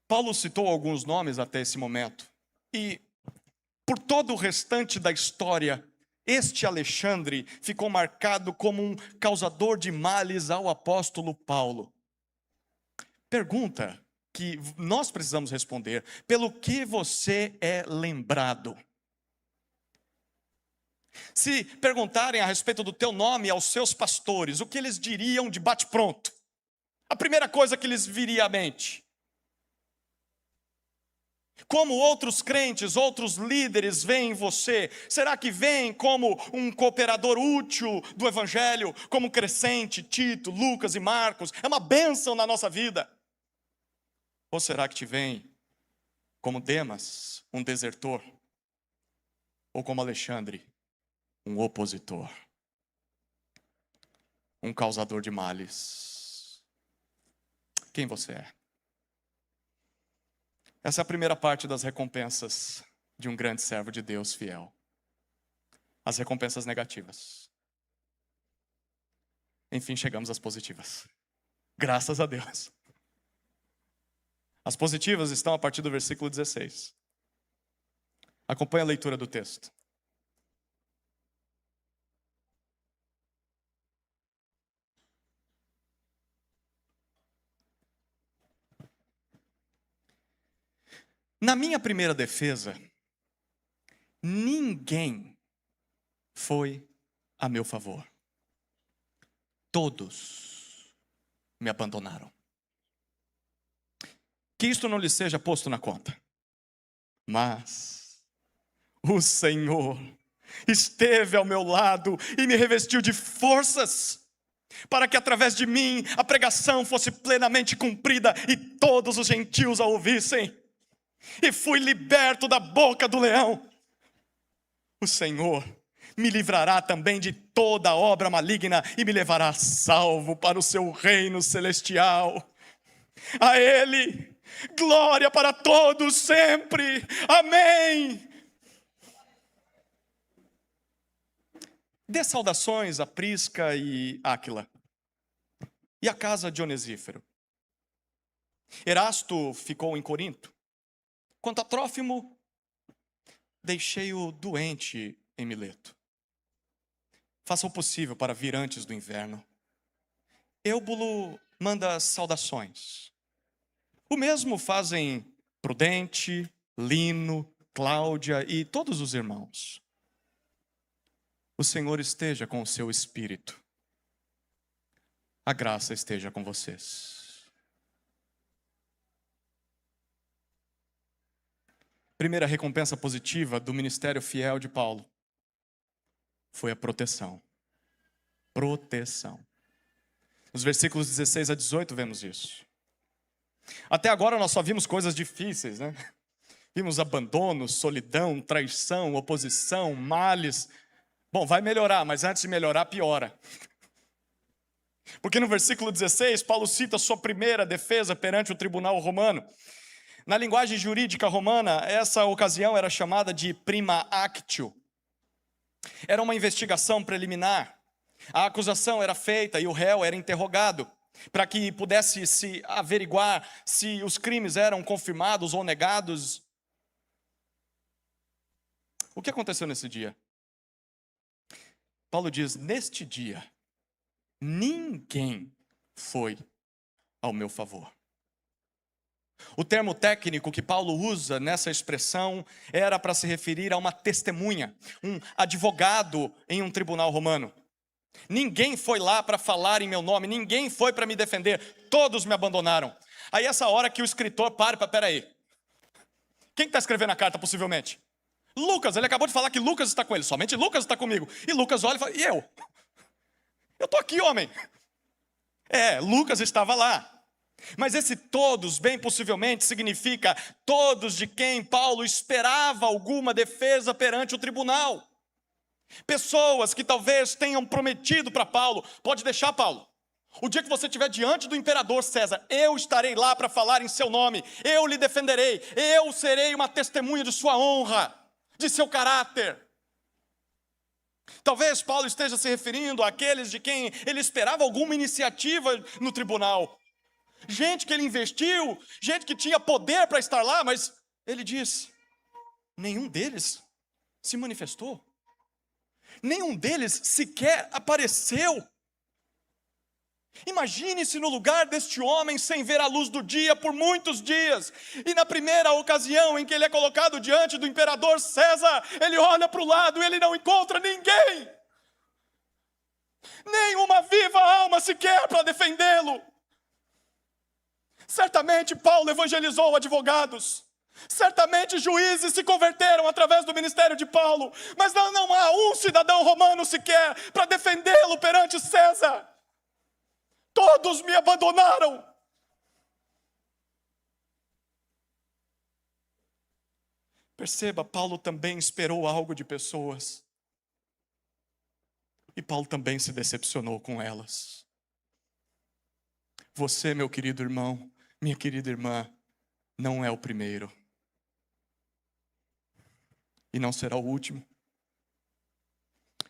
Paulo citou alguns nomes até esse momento, e por todo o restante da história, este Alexandre ficou marcado como um causador de males ao apóstolo Paulo. Pergunta que nós precisamos responder: pelo que você é lembrado? Se perguntarem a respeito do teu nome aos seus pastores, o que eles diriam de bate-pronto? A primeira coisa que lhes viria à mente: como outros crentes, outros líderes veem você? Será que veem como um cooperador útil do evangelho, como Crescente, Tito, Lucas e Marcos? É uma bênção na nossa vida. Ou será que te veem como Demas, um desertor? Ou como Alexandre, um opositor? Um causador de males? Quem você é? Essa é a primeira parte das recompensas de um grande servo de Deus fiel. As recompensas negativas. Enfim, chegamos às positivas. Graças a Deus. As positivas estão a partir do versículo 16. Acompanhe a leitura do texto. Na minha primeira defesa, ninguém foi a meu favor. Todos me abandonaram. Que isto não lhe seja posto na conta. Mas o Senhor esteve ao meu lado e me revestiu de forças, para que através de mim a pregação fosse plenamente cumprida e todos os gentios a ouvissem. E fui liberto da boca do leão. O Senhor me livrará também de toda obra maligna e me levará salvo para o seu reino celestial. A Ele, glória para todos sempre. Amém. Dê saudações a Prisca e Áquila, e a casa de Onesífero. Erasto ficou em Corinto. Quanto a Trófimo, deixei-o doente em Mileto. Faça o possível para vir antes do inverno. Eubulo manda saudações. O mesmo fazem Prudente, Lino, Cláudia e todos os irmãos. O Senhor esteja com o seu espírito. A graça esteja com vocês. Primeira recompensa positiva do ministério fiel de Paulo foi a proteção. Proteção. Nos versículos 16 a 18 vemos isso. Até agora nós só vimos coisas difíceis, né? Vimos abandono, solidão, traição, oposição, males. Bom, vai melhorar, mas antes de melhorar, piora. Porque no versículo 16, Paulo cita sua primeira defesa perante o tribunal romano. Na linguagem jurídica romana, essa ocasião era chamada de prima actio. Era uma investigação preliminar. A acusação era feita e o réu era interrogado, para que pudesse se averiguar se os crimes eram confirmados ou negados. O que aconteceu nesse dia? Paulo diz, neste dia, ninguém foi ao meu favor. O termo técnico que Paulo usa nessa expressão era para se referir a uma testemunha, um advogado em um tribunal romano. Ninguém foi lá para falar em meu nome, ninguém foi para me defender, todos me abandonaram. Aí essa hora que o escritor peraí. Quem está escrevendo a carta possivelmente? Lucas, ele acabou de falar que Lucas está com ele, somente Lucas está comigo. E Lucas olha e fala, e eu? Eu estou aqui, homem. Lucas estava lá. Mas esse todos, bem possivelmente, significa todos de quem Paulo esperava alguma defesa perante o tribunal. Pessoas que talvez tenham prometido para Paulo, pode deixar, Paulo. O dia que você estiver diante do imperador César, eu estarei lá para falar em seu nome, eu lhe defenderei, eu serei uma testemunha de sua honra, de seu caráter. Talvez Paulo esteja se referindo àqueles de quem ele esperava alguma iniciativa no tribunal. Gente que ele investiu, gente que tinha poder para estar lá, mas ele diz, nenhum deles se manifestou. Nenhum deles sequer apareceu. Imagine-se no lugar deste homem sem ver a luz do dia por muitos dias. E na primeira ocasião em que ele é colocado diante do imperador César, ele olha para o lado e ele não encontra ninguém. Nem uma viva alma sequer para defendê-lo. Certamente Paulo evangelizou advogados. Certamente juízes se converteram através do ministério de Paulo. Mas não há um cidadão romano sequer para defendê-lo perante César. Todos me abandonaram. Perceba, Paulo também esperou algo de pessoas. E Paulo também se decepcionou com elas. Você, meu querido irmão, minha querida irmã, não é o primeiro. E não será o último.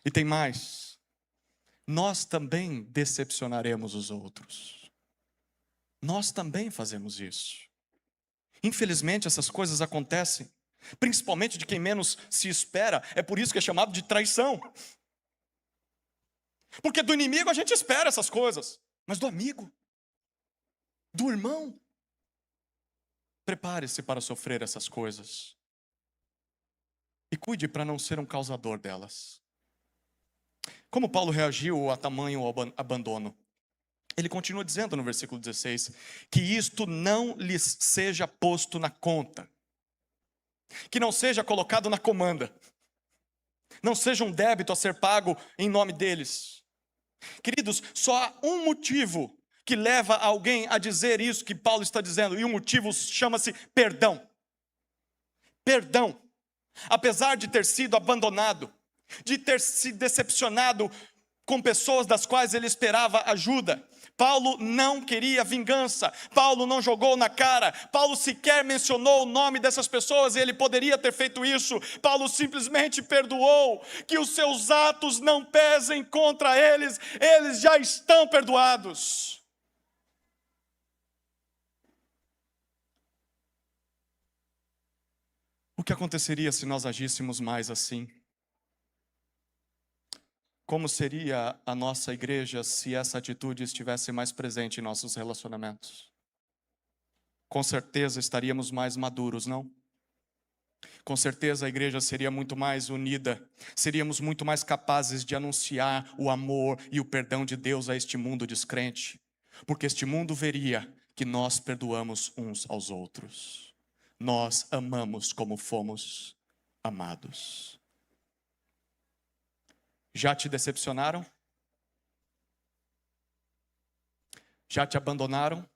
E tem mais. Nós também decepcionaremos os outros. Nós também fazemos isso. Infelizmente, essas coisas acontecem, principalmente de quem menos se espera. É por isso que é chamado de traição. Porque do inimigo a gente espera essas coisas, mas do amigo, do irmão, prepare-se para sofrer essas coisas. E cuide para não ser um causador delas. Como Paulo reagiu a tamanho abandono? Ele continua dizendo no versículo 16, que isto não lhes seja posto na conta, que não seja colocado na comanda. não seja um débito a ser pago em nome deles. Queridos, só há um motivo que leva alguém a dizer isso que Paulo está dizendo, e o motivo chama-se perdão. Perdão. Apesar de ter sido abandonado, de ter se decepcionado com pessoas das quais ele esperava ajuda, Paulo não queria vingança, Paulo não jogou na cara, Paulo sequer mencionou o nome dessas pessoas, e ele poderia ter feito isso. Paulo simplesmente perdoou, que os seus atos não pesem contra eles, eles já estão perdoados. O que aconteceria se nós agíssemos mais assim? Como seria a nossa igreja se essa atitude estivesse mais presente em nossos relacionamentos? Com certeza estaríamos mais maduros, não? Com certeza a igreja seria muito mais unida, seríamos muito mais capazes de anunciar o amor e o perdão de Deus a este mundo descrente, porque este mundo veria que nós perdoamos uns aos outros. Nós amamos como fomos amados. Já te decepcionaram? Já te abandonaram?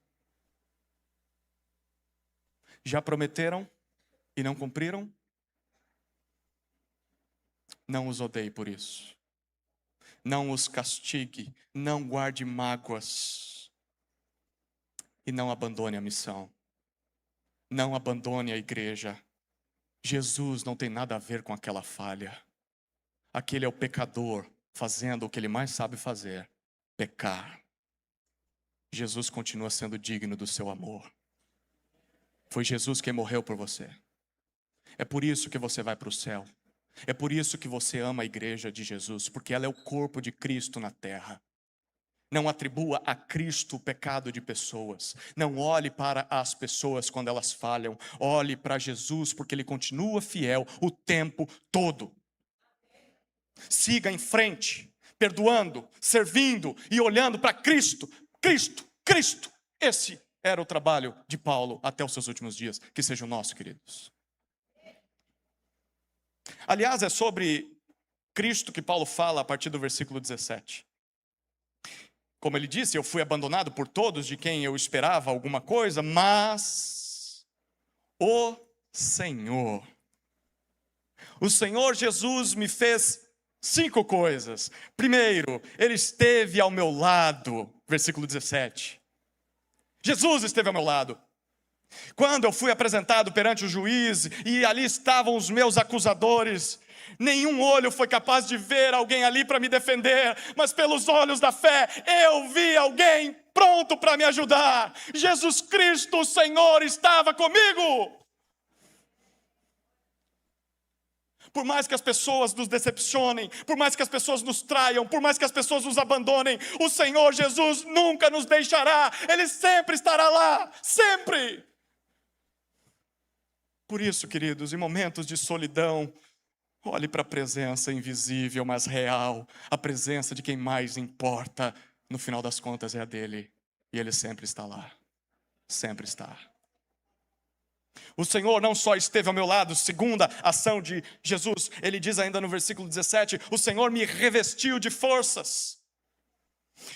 Já prometeram e não cumpriram? Não os odeie por isso. Não os castigue, não guarde mágoas. E não abandone a missão. Não abandone a igreja. Jesus não tem nada a ver com aquela falha. Aquele é o pecador fazendo o que ele mais sabe fazer, pecar. Jesus continua sendo digno do seu amor. Foi Jesus quem morreu por você. É por isso que você vai para o céu. É por isso que você ama a igreja de Jesus, porque ela é o corpo de Cristo na terra. Não atribua a Cristo o pecado de pessoas. Não olhe para as pessoas quando elas falham. Olhe para Jesus, porque Ele continua fiel o tempo todo. Siga em frente, perdoando, servindo e olhando para Cristo. Cristo, Cristo. Esse era o trabalho de Paulo até os seus últimos dias. Que seja o nosso, queridos. Aliás, é sobre Cristo que Paulo fala a partir do versículo 17. Como ele disse, eu fui abandonado por todos de quem eu esperava alguma coisa, mas o Senhor Jesus me fez 5 coisas. Primeiro, Ele esteve ao meu lado, versículo 17. Jesus esteve ao meu lado. Quando eu fui apresentado perante o juiz e ali estavam os meus acusadores, nenhum olho foi capaz de ver alguém ali para me defender, mas pelos olhos da fé eu vi alguém pronto para me ajudar. Jesus Cristo, o Senhor, estava comigo. Por mais que as pessoas nos decepcionem, por mais que as pessoas nos traiam, por mais que as pessoas nos abandonem, o Senhor Jesus nunca nos deixará. Ele sempre estará lá, sempre. Por isso, queridos, em momentos de solidão, olhe para a presença invisível, mas real, a presença de quem mais importa, no final das contas é a dele, e ele sempre está lá, sempre está. O Senhor não só esteve ao meu lado, segunda ação de Jesus, ele diz ainda no versículo 17, o Senhor me revestiu de forças.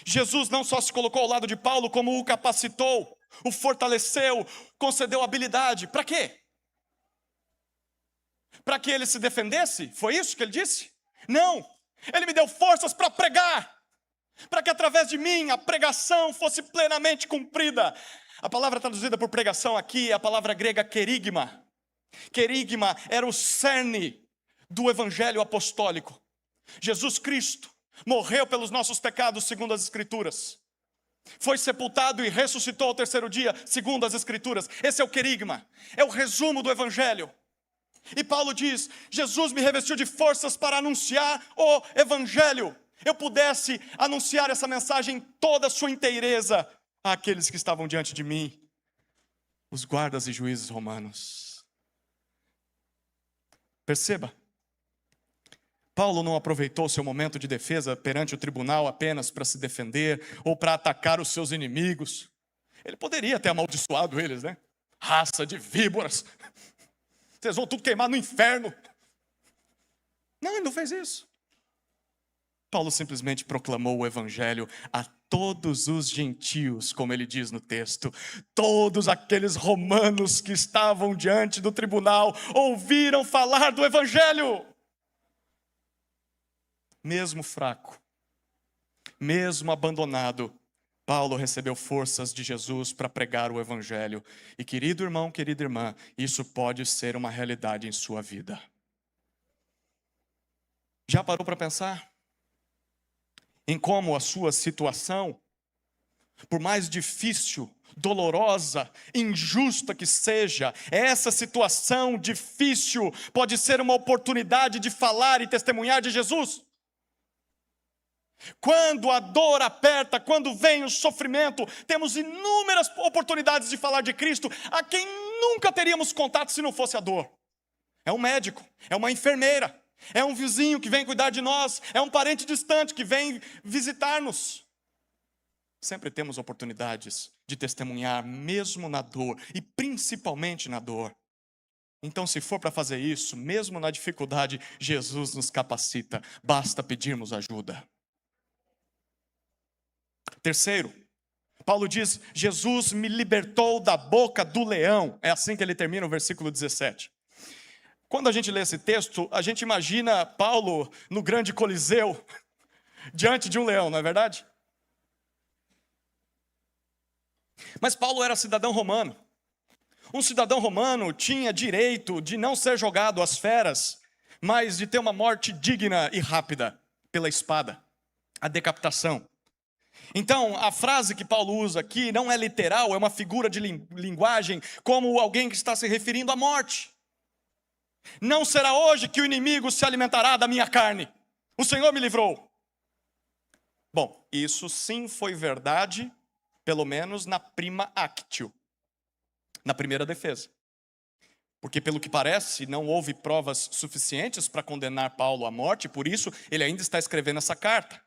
Jesus não só se colocou ao lado de Paulo, como o capacitou, o fortaleceu, concedeu habilidade. Para quê? Para que ele se defendesse? Foi isso que ele disse? Não, ele me deu forças para pregar, para que através de mim a pregação fosse plenamente cumprida. A palavra traduzida por pregação aqui é a palavra grega querigma. Querigma era o cerne do evangelho apostólico. Jesus Cristo morreu pelos nossos pecados segundo as Escrituras. Foi sepultado e ressuscitou ao terceiro dia segundo as Escrituras. Esse é o querigma, é o resumo do evangelho. E Paulo diz, Jesus me revestiu de forças para anunciar o evangelho. Eu pudesse anunciar essa mensagem em toda a sua inteireza àqueles que estavam diante de mim, os guardas e juízes romanos. Perceba, Paulo não aproveitou seu momento de defesa perante o tribunal apenas para se defender ou para atacar os seus inimigos. Ele poderia ter amaldiçoado eles, né? Raça de víboras, vocês vão tudo queimar no inferno. Não, ele não fez isso. Paulo simplesmente proclamou o evangelho a todos os gentios, como ele diz no texto. Todos aqueles romanos que estavam diante do tribunal ouviram falar do evangelho. Mesmo fraco, mesmo abandonado, Paulo recebeu forças de Jesus para pregar o evangelho. E querido irmão, querida irmã, isso pode ser uma realidade em sua vida. Já parou para pensar em como a sua situação, por mais difícil, dolorosa, injusta que seja, essa situação difícil pode ser uma oportunidade de falar e testemunhar de Jesus? Quando a dor aperta, quando vem o sofrimento, temos inúmeras oportunidades de falar de Cristo a quem nunca teríamos contato se não fosse a dor. É um médico, é uma enfermeira, é um vizinho que vem cuidar de nós, é um parente distante que vem visitar-nos. Sempre temos oportunidades de testemunhar, mesmo na dor, e principalmente na dor. Então, se for para fazer isso, mesmo na dificuldade, Jesus nos capacita, basta pedirmos ajuda. Terceiro, Paulo diz, Jesus me libertou da boca do leão. É assim que ele termina o versículo 17. Quando a gente lê esse texto, a gente imagina Paulo no grande coliseu, diante de um leão, não é verdade? Mas Paulo era cidadão romano. Um cidadão romano tinha direito de não ser jogado às feras, mas de ter uma morte digna e rápida pela espada, a decapitação. Então, a frase que Paulo usa aqui não é literal, é uma figura de linguagem, como alguém que está se referindo à morte. Não será hoje que o inimigo se alimentará da minha carne. O Senhor me livrou. Bom, isso sim foi verdade, pelo menos na prima actio, na primeira defesa. Porque, pelo que parece, não houve provas suficientes para condenar Paulo à morte, por isso ele ainda está escrevendo essa carta.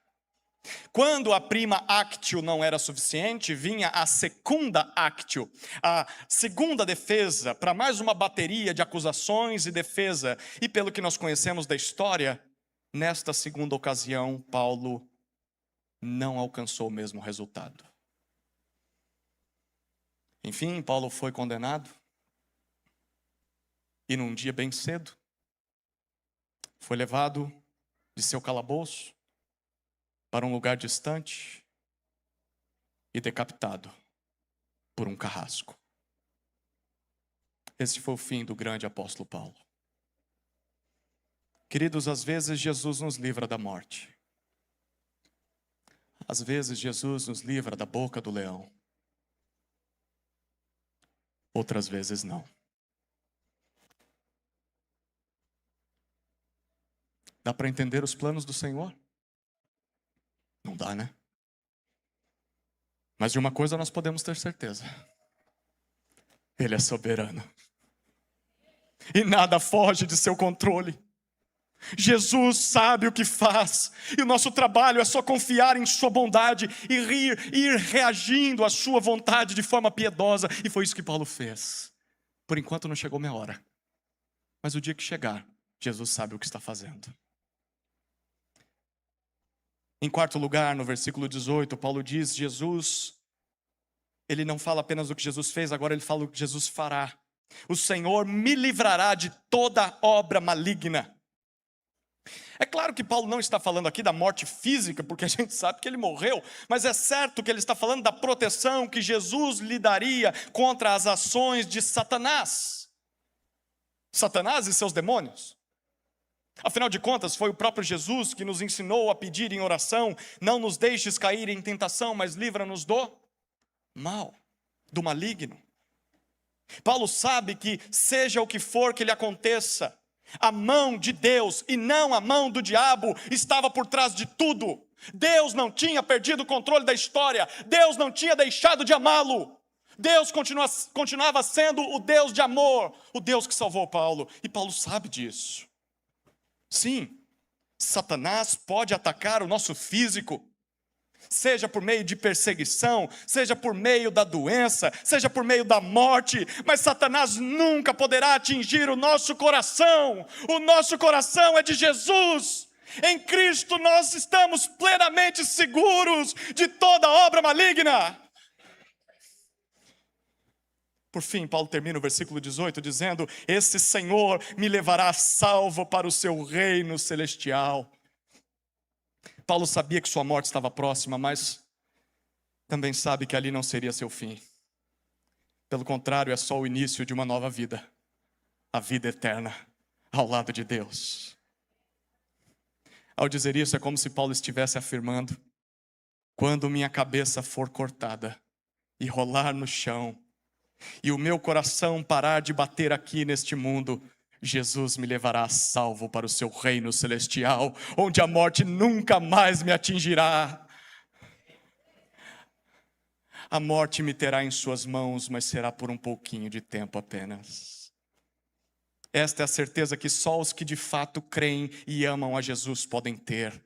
Quando a prima actio não era suficiente, vinha a secunda actio, a segunda defesa, para mais uma bateria de acusações e defesa. E pelo que nós conhecemos da história, nesta segunda ocasião, Paulo não alcançou o mesmo resultado. Enfim, Paulo foi condenado, e num dia bem cedo, foi levado de seu calabouço para um lugar distante e decapitado por um carrasco. Esse foi o fim do grande apóstolo Paulo. Queridos, às vezes Jesus nos livra da morte. Às vezes Jesus nos livra da boca do leão. Outras vezes não. Dá para entender os planos do Senhor? Não dá, né? Mas de uma coisa nós podemos ter certeza. Ele é soberano. E nada foge de seu controle. Jesus sabe o que faz. E o nosso trabalho é só confiar em sua bondade e ir reagindo à sua vontade de forma piedosa. E foi isso que Paulo fez. Por enquanto não chegou minha hora. Mas o dia que chegar, Jesus sabe o que está fazendo. Em quarto lugar, no versículo 18, Paulo diz, Jesus, ele não fala apenas o que Jesus fez, agora ele fala o que Jesus fará. O Senhor me livrará de toda obra maligna. É claro que Paulo não está falando aqui da morte física, porque a gente sabe que ele morreu, mas é certo que ele está falando da proteção que Jesus lhe daria contra as ações de Satanás. Satanás e seus demônios. Afinal de contas, foi o próprio Jesus que nos ensinou a pedir em oração, não nos deixes cair em tentação, mas livra-nos do mal, do maligno. Paulo sabe que, seja o que for que lhe aconteça, a mão de Deus e não a mão do diabo estava por trás de tudo. Deus não tinha perdido o controle da história, Deus não tinha deixado de amá-lo. Deus continuava sendo o Deus de amor, o Deus que salvou Paulo, e Paulo sabe disso. Sim, Satanás pode atacar o nosso físico, Seja por meio de perseguição, seja por meio da doença, seja por meio da morte, mas Satanás nunca poderá atingir o nosso coração. O nosso coração é de Jesus. Em Cristo nós estamos plenamente seguros de toda obra maligna. Por fim, Paulo termina o versículo 18 dizendo: esse Senhor me levará salvo para o seu reino celestial. Paulo sabia que sua morte estava próxima, mas também sabe que ali não seria seu fim. Pelo contrário, é só o início de uma nova vida. A vida eterna ao lado de Deus. Ao dizer isso, é como se Paulo estivesse afirmando: quando minha cabeça for cortada e rolar no chão, e o meu coração parar de bater aqui neste mundo, Jesus me levará salvo para o seu reino celestial, onde a morte nunca mais me atingirá. A morte me terá em suas mãos, mas será por um pouquinho de tempo apenas. Esta é a certeza que só os que de fato creem e amam a Jesus podem ter.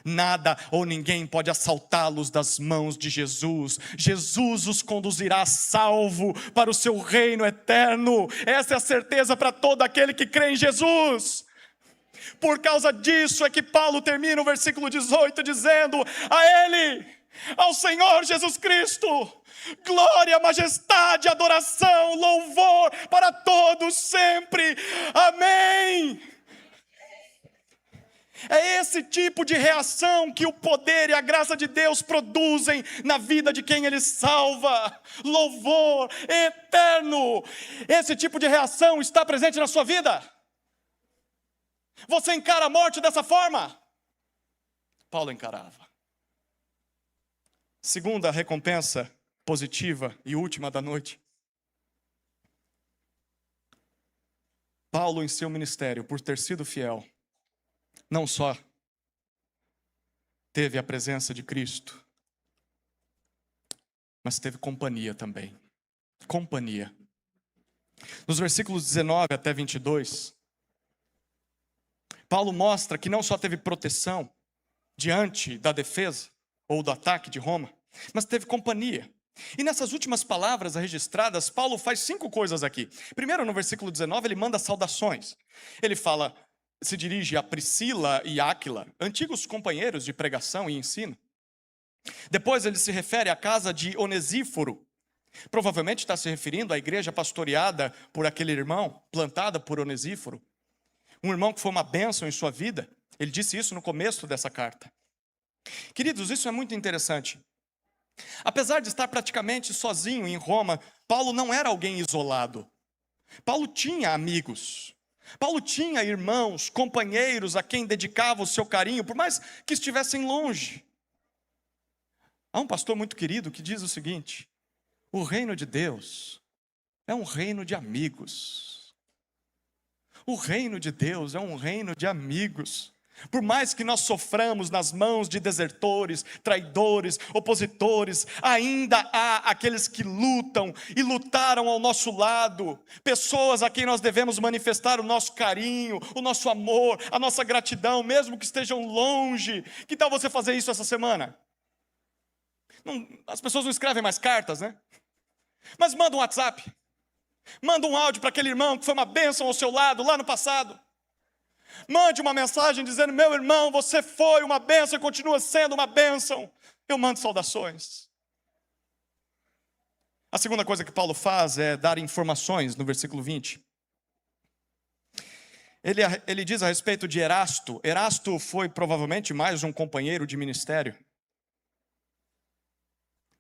Nada ou ninguém pode assaltá-los das mãos de Jesus. Jesus os conduzirá salvo para o seu reino eterno. Essa é a certeza para todo aquele que crê em Jesus. Por causa disso é que Paulo termina o versículo 18 dizendo: a Ele, ao Senhor Jesus Cristo, glória, majestade, adoração, louvor para todos sempre. Amém. É esse tipo de reação que o poder e a graça de Deus produzem na vida de quem Ele salva. Louvor eterno. Esse tipo de reação está presente na sua vida? Você encara a morte dessa forma? Paulo encarava. Segunda recompensa positiva e última da noite. Paulo, em seu ministério, por ter sido fiel, não só teve a presença de Cristo, mas teve companhia também. Companhia. Nos versículos 19 até 22, Paulo mostra que não só teve proteção diante da defesa ou do ataque de Roma, mas teve companhia. E nessas últimas palavras registradas, Paulo faz 5 coisas aqui. Primeiro, no versículo 19, ele manda saudações. Ele fala, se dirige a Priscila e Áquila, antigos companheiros de pregação e ensino. Depois ele se refere à casa de Onesíforo. Provavelmente está se referindo à igreja pastoreada por aquele irmão, plantada por Onesíforo. Um irmão que foi uma bênção em sua vida. Ele disse isso no começo dessa carta. Queridos, isso é muito interessante. Apesar de estar praticamente sozinho em Roma, Paulo não era alguém isolado. Paulo tinha amigos. Paulo tinha irmãos, companheiros a quem dedicava o seu carinho, por mais que estivessem longe. Há um pastor muito querido que diz o seguinte: o reino de Deus é um reino de amigos. O reino de Deus é um reino de amigos. Por mais que nós soframos nas mãos de desertores, traidores, opositores, ainda há aqueles que lutam e lutaram ao nosso lado, pessoas a quem nós devemos manifestar o nosso carinho, o nosso amor, a nossa gratidão, mesmo que estejam longe. Que tal você fazer isso essa semana? As pessoas não escrevem mais cartas, né? Mas manda um WhatsApp, manda um áudio para aquele irmão que foi uma bênção ao seu lado lá no passado. Mande uma mensagem dizendo: meu irmão, você foi uma bênção e continua sendo uma bênção. Eu mando saudações. A segunda coisa que Paulo faz é dar informações no versículo 20. Ele diz a respeito de Erasto. Erasto foi provavelmente mais um companheiro de ministério.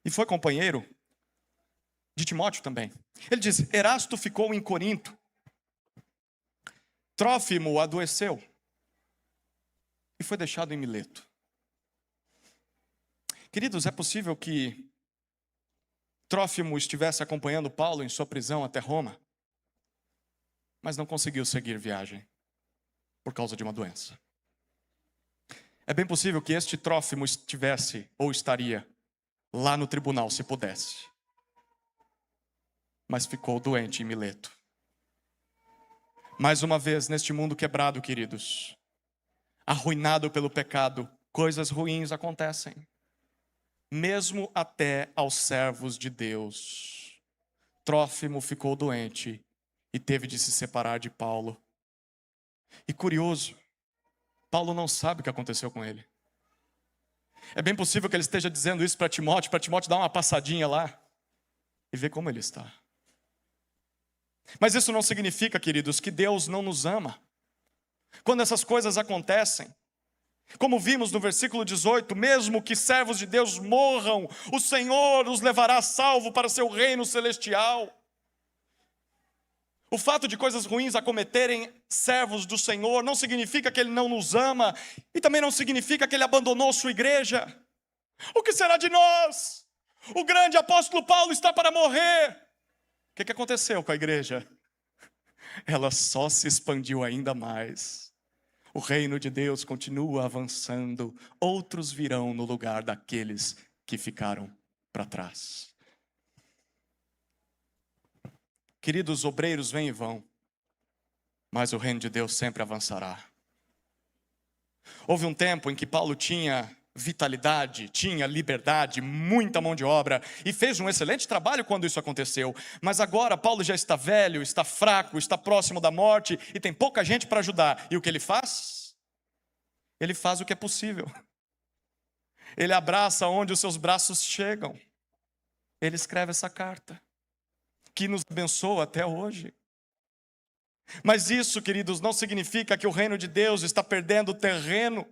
E foi companheiro de Timóteo também. Ele diz: Erasto ficou em Corinto. Trófimo adoeceu e foi deixado em Mileto. Queridos, é possível que Trófimo estivesse acompanhando Paulo em sua prisão até Roma, mas não conseguiu seguir viagem por causa de uma doença. É bem possível que este Trófimo estivesse ou estaria lá no tribunal se pudesse, mas ficou doente em Mileto. Mais uma vez, neste mundo quebrado, queridos, arruinado pelo pecado, coisas ruins acontecem. mesmo até aos servos de Deus. Trófimo ficou doente e teve de se separar de Paulo. E curioso, Paulo não sabe o que aconteceu com ele. É bem possível que ele esteja dizendo isso para Timóteo dar uma passadinha lá e ver como ele está. Mas isso não significa, queridos, que Deus não nos ama. Quando essas coisas acontecem, como vimos no versículo 18, mesmo que servos de Deus morram, o Senhor os levará salvo para seu reino celestial. O fato de coisas ruins acometerem servos do Senhor não significa que Ele não nos ama, e também não significa que Ele abandonou sua igreja. O que será de nós? O grande apóstolo Paulo está para morrer. O que aconteceu com a igreja? Ela só se expandiu ainda mais. O reino de Deus continua avançando, outros virão no lugar daqueles que ficaram para trás. Queridos, obreiros vêm e vão, mas o reino de Deus sempre avançará. Houve um tempo em que Paulo tinha vitalidade, tinha liberdade, muita mão de obra, e fez um excelente trabalho quando isso aconteceu. Mas agora Paulo já está velho, está fraco, está próximo da morte, e tem pouca gente para ajudar. E o que ele faz? Ele faz o que é possível. Ele abraça onde os seus braços chegam. Ele escreve essa carta, que nos abençoa até hoje. Mas isso, queridos, não significa que o reino de Deus está perdendo terreno.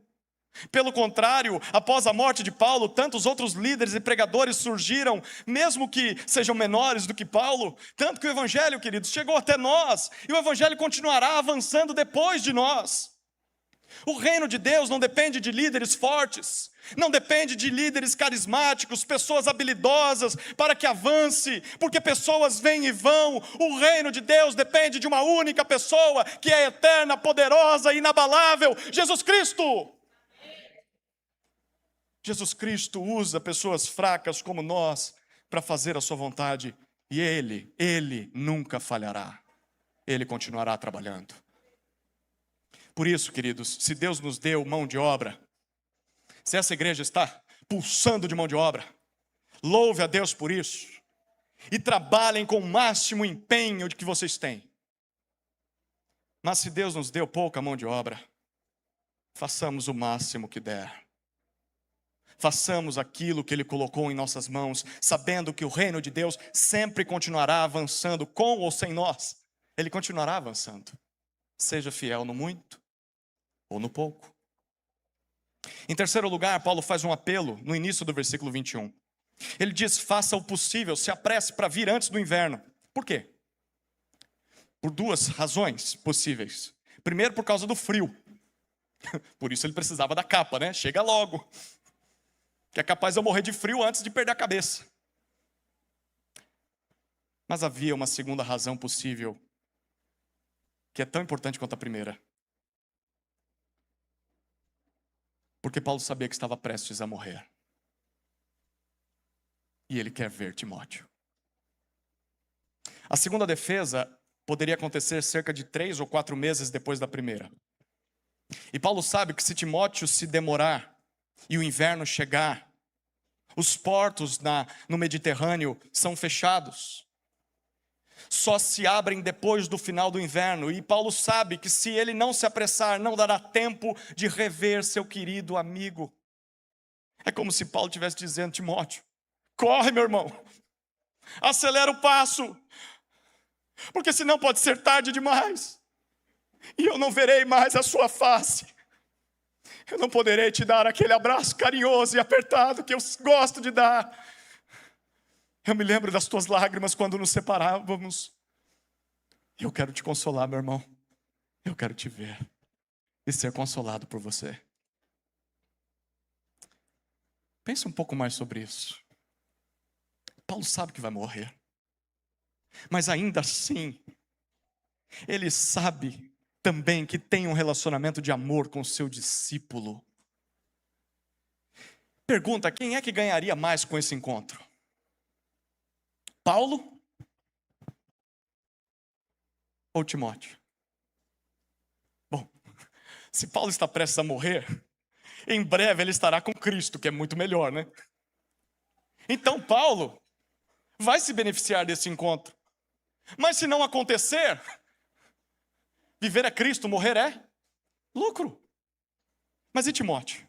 Pelo contrário, após a morte de Paulo, tantos outros líderes e pregadores surgiram, mesmo que sejam menores do que Paulo, tanto que o evangelho, queridos, chegou até nós, e o evangelho continuará avançando depois de nós. O reino de Deus não depende de líderes fortes, não depende de líderes carismáticos, pessoas habilidosas para que avance, porque pessoas vêm e vão. O reino de Deus depende de uma única pessoa, que é eterna, poderosa, inabalável, Jesus Cristo. Jesus Cristo usa pessoas fracas como nós para fazer a sua vontade, e Ele nunca falhará, Ele continuará trabalhando. Por isso, queridos, se Deus nos deu mão de obra, se essa igreja está pulsando de mão de obra, louve a Deus por isso, e trabalhem com o máximo empenho de que vocês têm. Mas se Deus nos deu pouca mão de obra, façamos o máximo que der. Façamos aquilo que Ele colocou em nossas mãos, sabendo que o reino de Deus sempre continuará avançando, com ou sem nós. Ele continuará avançando. Seja fiel no muito ou no pouco. Em terceiro lugar, Paulo faz um apelo no início do versículo 21. Ele diz: faça o possível, se apresse para vir antes do inverno. Por quê? Por duas razões possíveis. Primeiro, por causa do frio. Por isso ele precisava da capa, né? Chega logo, que é capaz de eu morrer de frio antes de perder a cabeça. Mas havia uma segunda razão possível, que é tão importante quanto a primeira. Porque Paulo sabia que estava prestes a morrer. E ele quer ver Timóteo. A segunda defesa poderia acontecer cerca de 3 ou 4 meses depois da primeira. E Paulo sabe que se Timóteo se demorar e o inverno chegar, os portos no Mediterrâneo são fechados. Só se abrem depois do final do inverno. E Paulo sabe que se ele não se apressar, não dará tempo de rever seu querido amigo. É como se Paulo estivesse dizendo: Timóteo, corre, meu irmão, acelera o passo, porque senão pode ser tarde demais, e eu não verei mais a sua face. Eu não poderei te dar aquele abraço carinhoso e apertado que eu gosto de dar. Eu me lembro das tuas lágrimas quando nos separávamos. Eu quero te consolar, meu irmão. Eu quero te ver e ser consolado por você. Pense um pouco mais sobre isso. Paulo sabe que vai morrer, mas ainda assim, ele sabe também que tem um relacionamento de amor com o seu discípulo. Pergunta: quem é que ganharia mais com esse encontro? Paulo ou Timóteo? Bom, se Paulo está prestes a morrer, em breve ele estará com Cristo, que é muito melhor, né? Então Paulo vai se beneficiar desse encontro. Mas se não acontecer, viver é Cristo, morrer é lucro. Mas e Timóteo?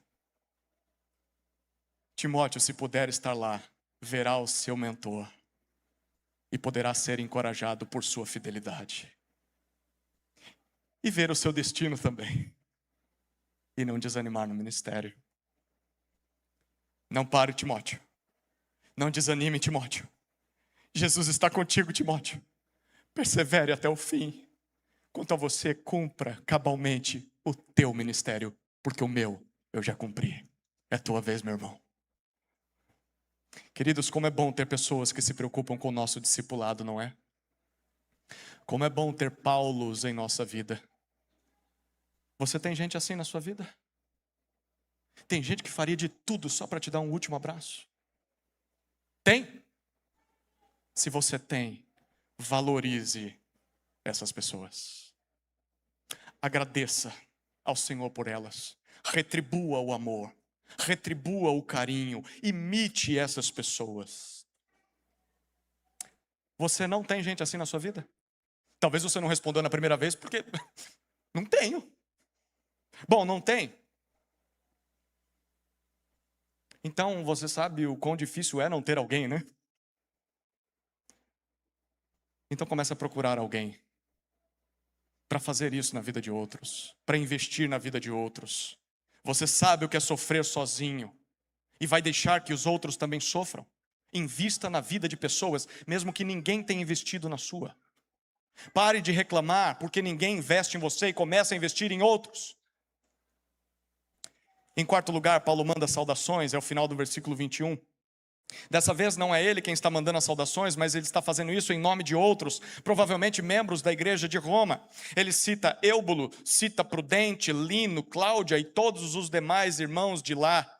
Timóteo, se puder estar lá, verá o seu mentor e poderá ser encorajado por sua fidelidade. E ver o seu destino também. E não desanimar no ministério. Não pare, Timóteo. Não desanime, Timóteo. Jesus está contigo, Timóteo. Persevere até o fim. Quanto a você, cumpra cabalmente o teu ministério, porque o meu eu já cumpri. É a tua vez, meu irmão. Queridos, como é bom ter pessoas que se preocupam com o nosso discipulado, não é? Como é bom ter Paulos em nossa vida. Você tem gente assim na sua vida? Tem gente que faria de tudo só para te dar um último abraço? Tem? Se você tem, valorize essas pessoas. Agradeça ao Senhor por elas. Retribua o amor. Retribua o carinho. Imite essas pessoas. Você não tem gente assim na sua vida? Talvez você não respondeu na primeira vez porque não tenho. Bom, não tem. Então você sabe o quão difícil é não ter alguém, né? Então comece a procurar alguém para fazer isso na vida de outros, para investir na vida de outros. Você sabe o que é sofrer sozinho e vai deixar que os outros também sofram. Invista na vida de pessoas, mesmo que ninguém tenha investido na sua. Pare de reclamar porque ninguém investe em você e comece a investir em outros. Em quarto lugar, Paulo manda saudações, é o final do versículo 21. Dessa vez não é ele quem está mandando as saudações, mas ele está fazendo isso em nome de outros, provavelmente membros da igreja de Roma. Ele cita Eúbulo, cita Prudente, Lino, Cláudia e todos os demais irmãos de lá.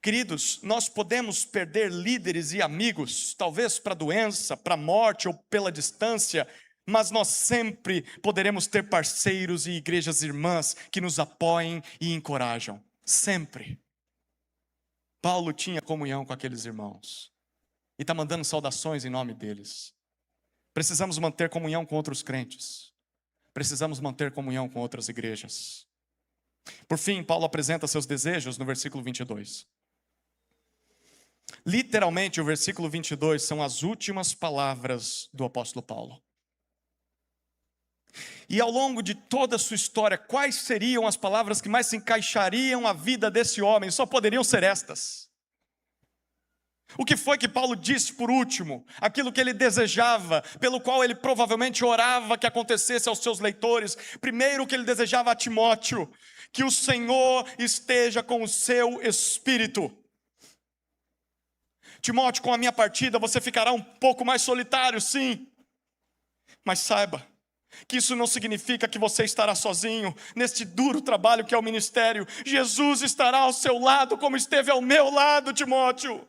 Queridos, nós podemos perder líderes e amigos, talvez para a doença, para a morte ou pela distância, mas nós sempre poderemos ter parceiros e igrejas irmãs que nos apoiem e encorajam. Sempre. Paulo tinha comunhão com aqueles irmãos e está mandando saudações em nome deles. Precisamos manter comunhão com outros crentes. Precisamos manter comunhão com outras igrejas. Por fim, Paulo apresenta seus desejos no versículo 22. Literalmente, o versículo 22 são as últimas palavras do apóstolo Paulo. E ao longo de toda a sua história, quais seriam as palavras que mais se encaixariam à vida desse homem? Só poderiam ser estas. O que foi que Paulo disse por último? Aquilo que ele desejava, pelo qual ele provavelmente orava que acontecesse aos seus leitores. Primeiro, o que ele desejava a Timóteo: que o Senhor esteja com o seu espírito. Timóteo, com a minha partida você ficará um pouco mais solitário, sim. Mas saiba que isso não significa que você estará sozinho neste duro trabalho que é o ministério. Jesus estará ao seu lado como esteve ao meu lado, Timóteo.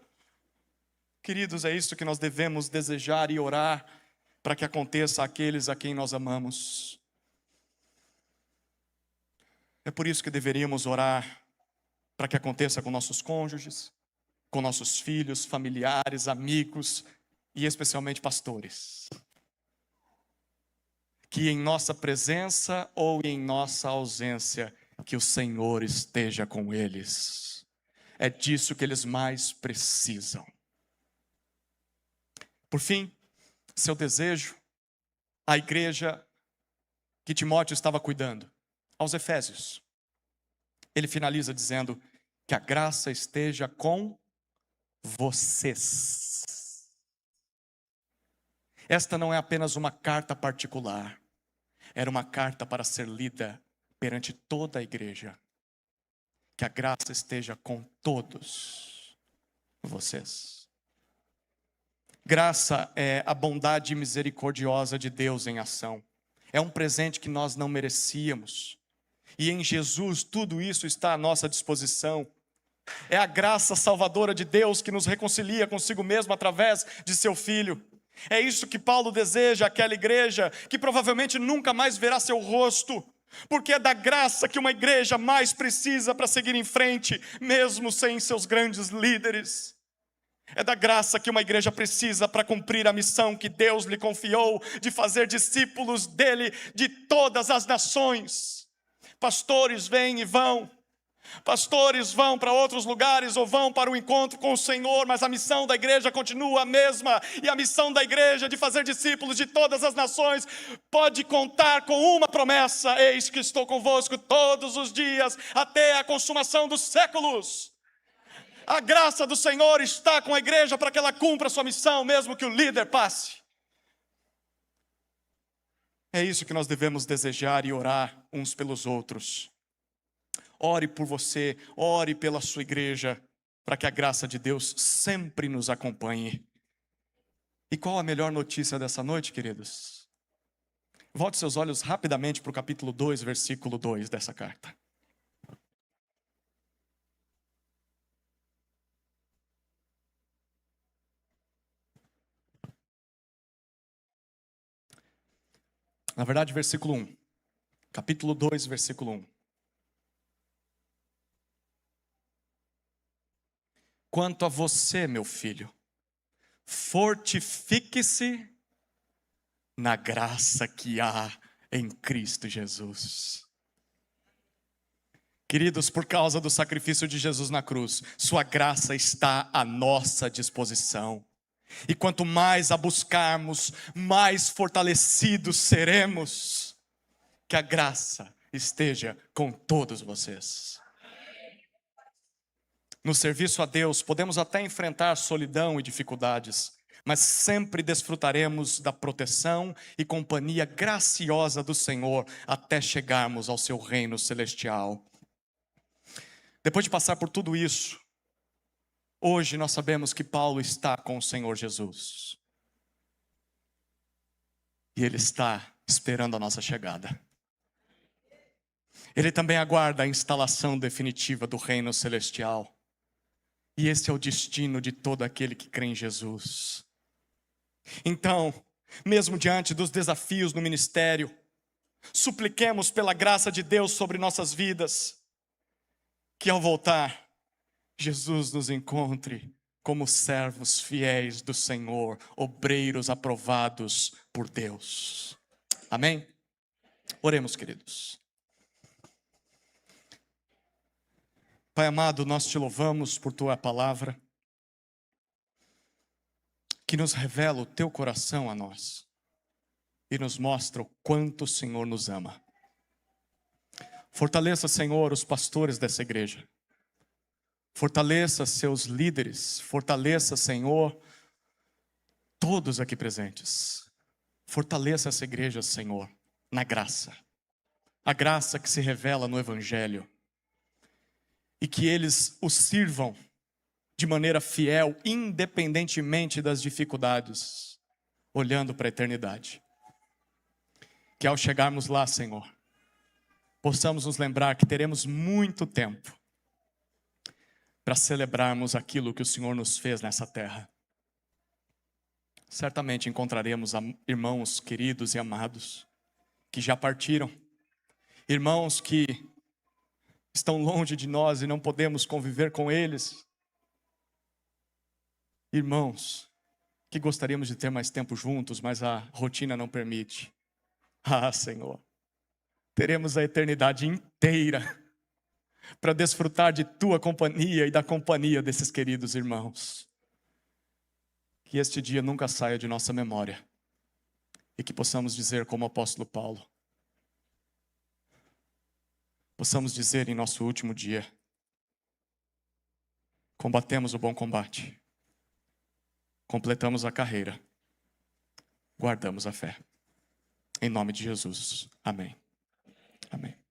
Queridos, é isso que nós devemos desejar e orar para que aconteça àqueles a quem nós amamos. É por isso que deveríamos orar para que aconteça com nossos cônjuges, com nossos filhos, familiares, amigos e especialmente pastores. Que em nossa presença ou em nossa ausência, que o Senhor esteja com eles. É disso que eles mais precisam. Por fim, seu desejo, a igreja que Timóteo estava cuidando, aos Efésios. Ele finaliza dizendo que a graça esteja com vocês. Esta não é apenas uma carta particular. Era uma carta para ser lida perante toda a igreja. Que a graça esteja com todos vocês. Graça é a bondade misericordiosa de Deus em ação. É um presente que nós não merecíamos. E em Jesus tudo isso está à nossa disposição. É a graça salvadora de Deus que nos reconcilia consigo mesmo através de seu Filho. É isso que Paulo deseja àquela igreja que provavelmente nunca mais verá seu rosto, porque é da graça que uma igreja mais precisa para seguir em frente, mesmo sem seus grandes líderes. É da graça que uma igreja precisa para cumprir a missão que Deus lhe confiou de fazer discípulos dele de todas as nações. Pastores vêm e vão. Pastores vão para outros lugares ou vão para o encontro com o Senhor, mas a missão da igreja continua a mesma. E a missão da igreja de fazer discípulos de todas as nações pode contar com uma promessa: eis que estou convosco todos os dias, até a consumação dos séculos. A graça do Senhor está com a igreja para que ela cumpra a sua missão, mesmo que o líder passe. É isso que nós devemos desejar e orar uns pelos outros. Ore por você, ore pela sua igreja, para que a graça de Deus sempre nos acompanhe. E qual a melhor notícia dessa noite, queridos? Volte seus olhos rapidamente para o capítulo 2, versículo 2 dessa carta. Na verdade, versículo 1. Capítulo 2, versículo 1. Quanto a você, meu filho, fortifique-se na graça que há em Cristo Jesus. Queridos, por causa do sacrifício de Jesus na cruz, sua graça está à nossa disposição. E quanto mais a buscarmos, mais fortalecidos seremos. Que a graça esteja com todos vocês. No serviço a Deus, podemos até enfrentar solidão e dificuldades, mas sempre desfrutaremos da proteção e companhia graciosa do Senhor até chegarmos ao seu reino celestial. Depois de passar por tudo isso, hoje nós sabemos que Paulo está com o Senhor Jesus. E ele está esperando a nossa chegada. Ele também aguarda a instalação definitiva do reino celestial. E esse é o destino de todo aquele que crê em Jesus. Então, mesmo diante dos desafios no ministério, supliquemos pela graça de Deus sobre nossas vidas, que ao voltar, Jesus nos encontre como servos fiéis do Senhor, obreiros aprovados por Deus. Amém? Oremos, queridos. Pai amado, nós te louvamos por tua palavra, que nos revela o teu coração a nós e nos mostra o quanto o Senhor nos ama. Fortaleça, Senhor, os pastores dessa igreja. Fortaleça seus líderes. Fortaleça, Senhor, todos aqui presentes. Fortaleça essa igreja, Senhor, na graça. A graça que se revela no Evangelho. E que eles o sirvam de maneira fiel, independentemente das dificuldades, olhando para a eternidade. Que ao chegarmos lá, Senhor, possamos nos lembrar que teremos muito tempo para celebrarmos aquilo que o Senhor nos fez nessa terra. Certamente encontraremos irmãos queridos e amados que já partiram, irmãos que estão longe de nós e não podemos conviver com eles, irmãos que gostaríamos de ter mais tempo juntos, mas a rotina não permite. Ah, Senhor, teremos a eternidade inteira para desfrutar de tua companhia e da companhia desses queridos irmãos. Que este dia nunca saia de nossa memória e que possamos dizer como o apóstolo Paulo, possamos dizer em nosso último dia: combatemos o bom combate, completamos a carreira, guardamos a fé. Em nome de Jesus. Amém. Amém.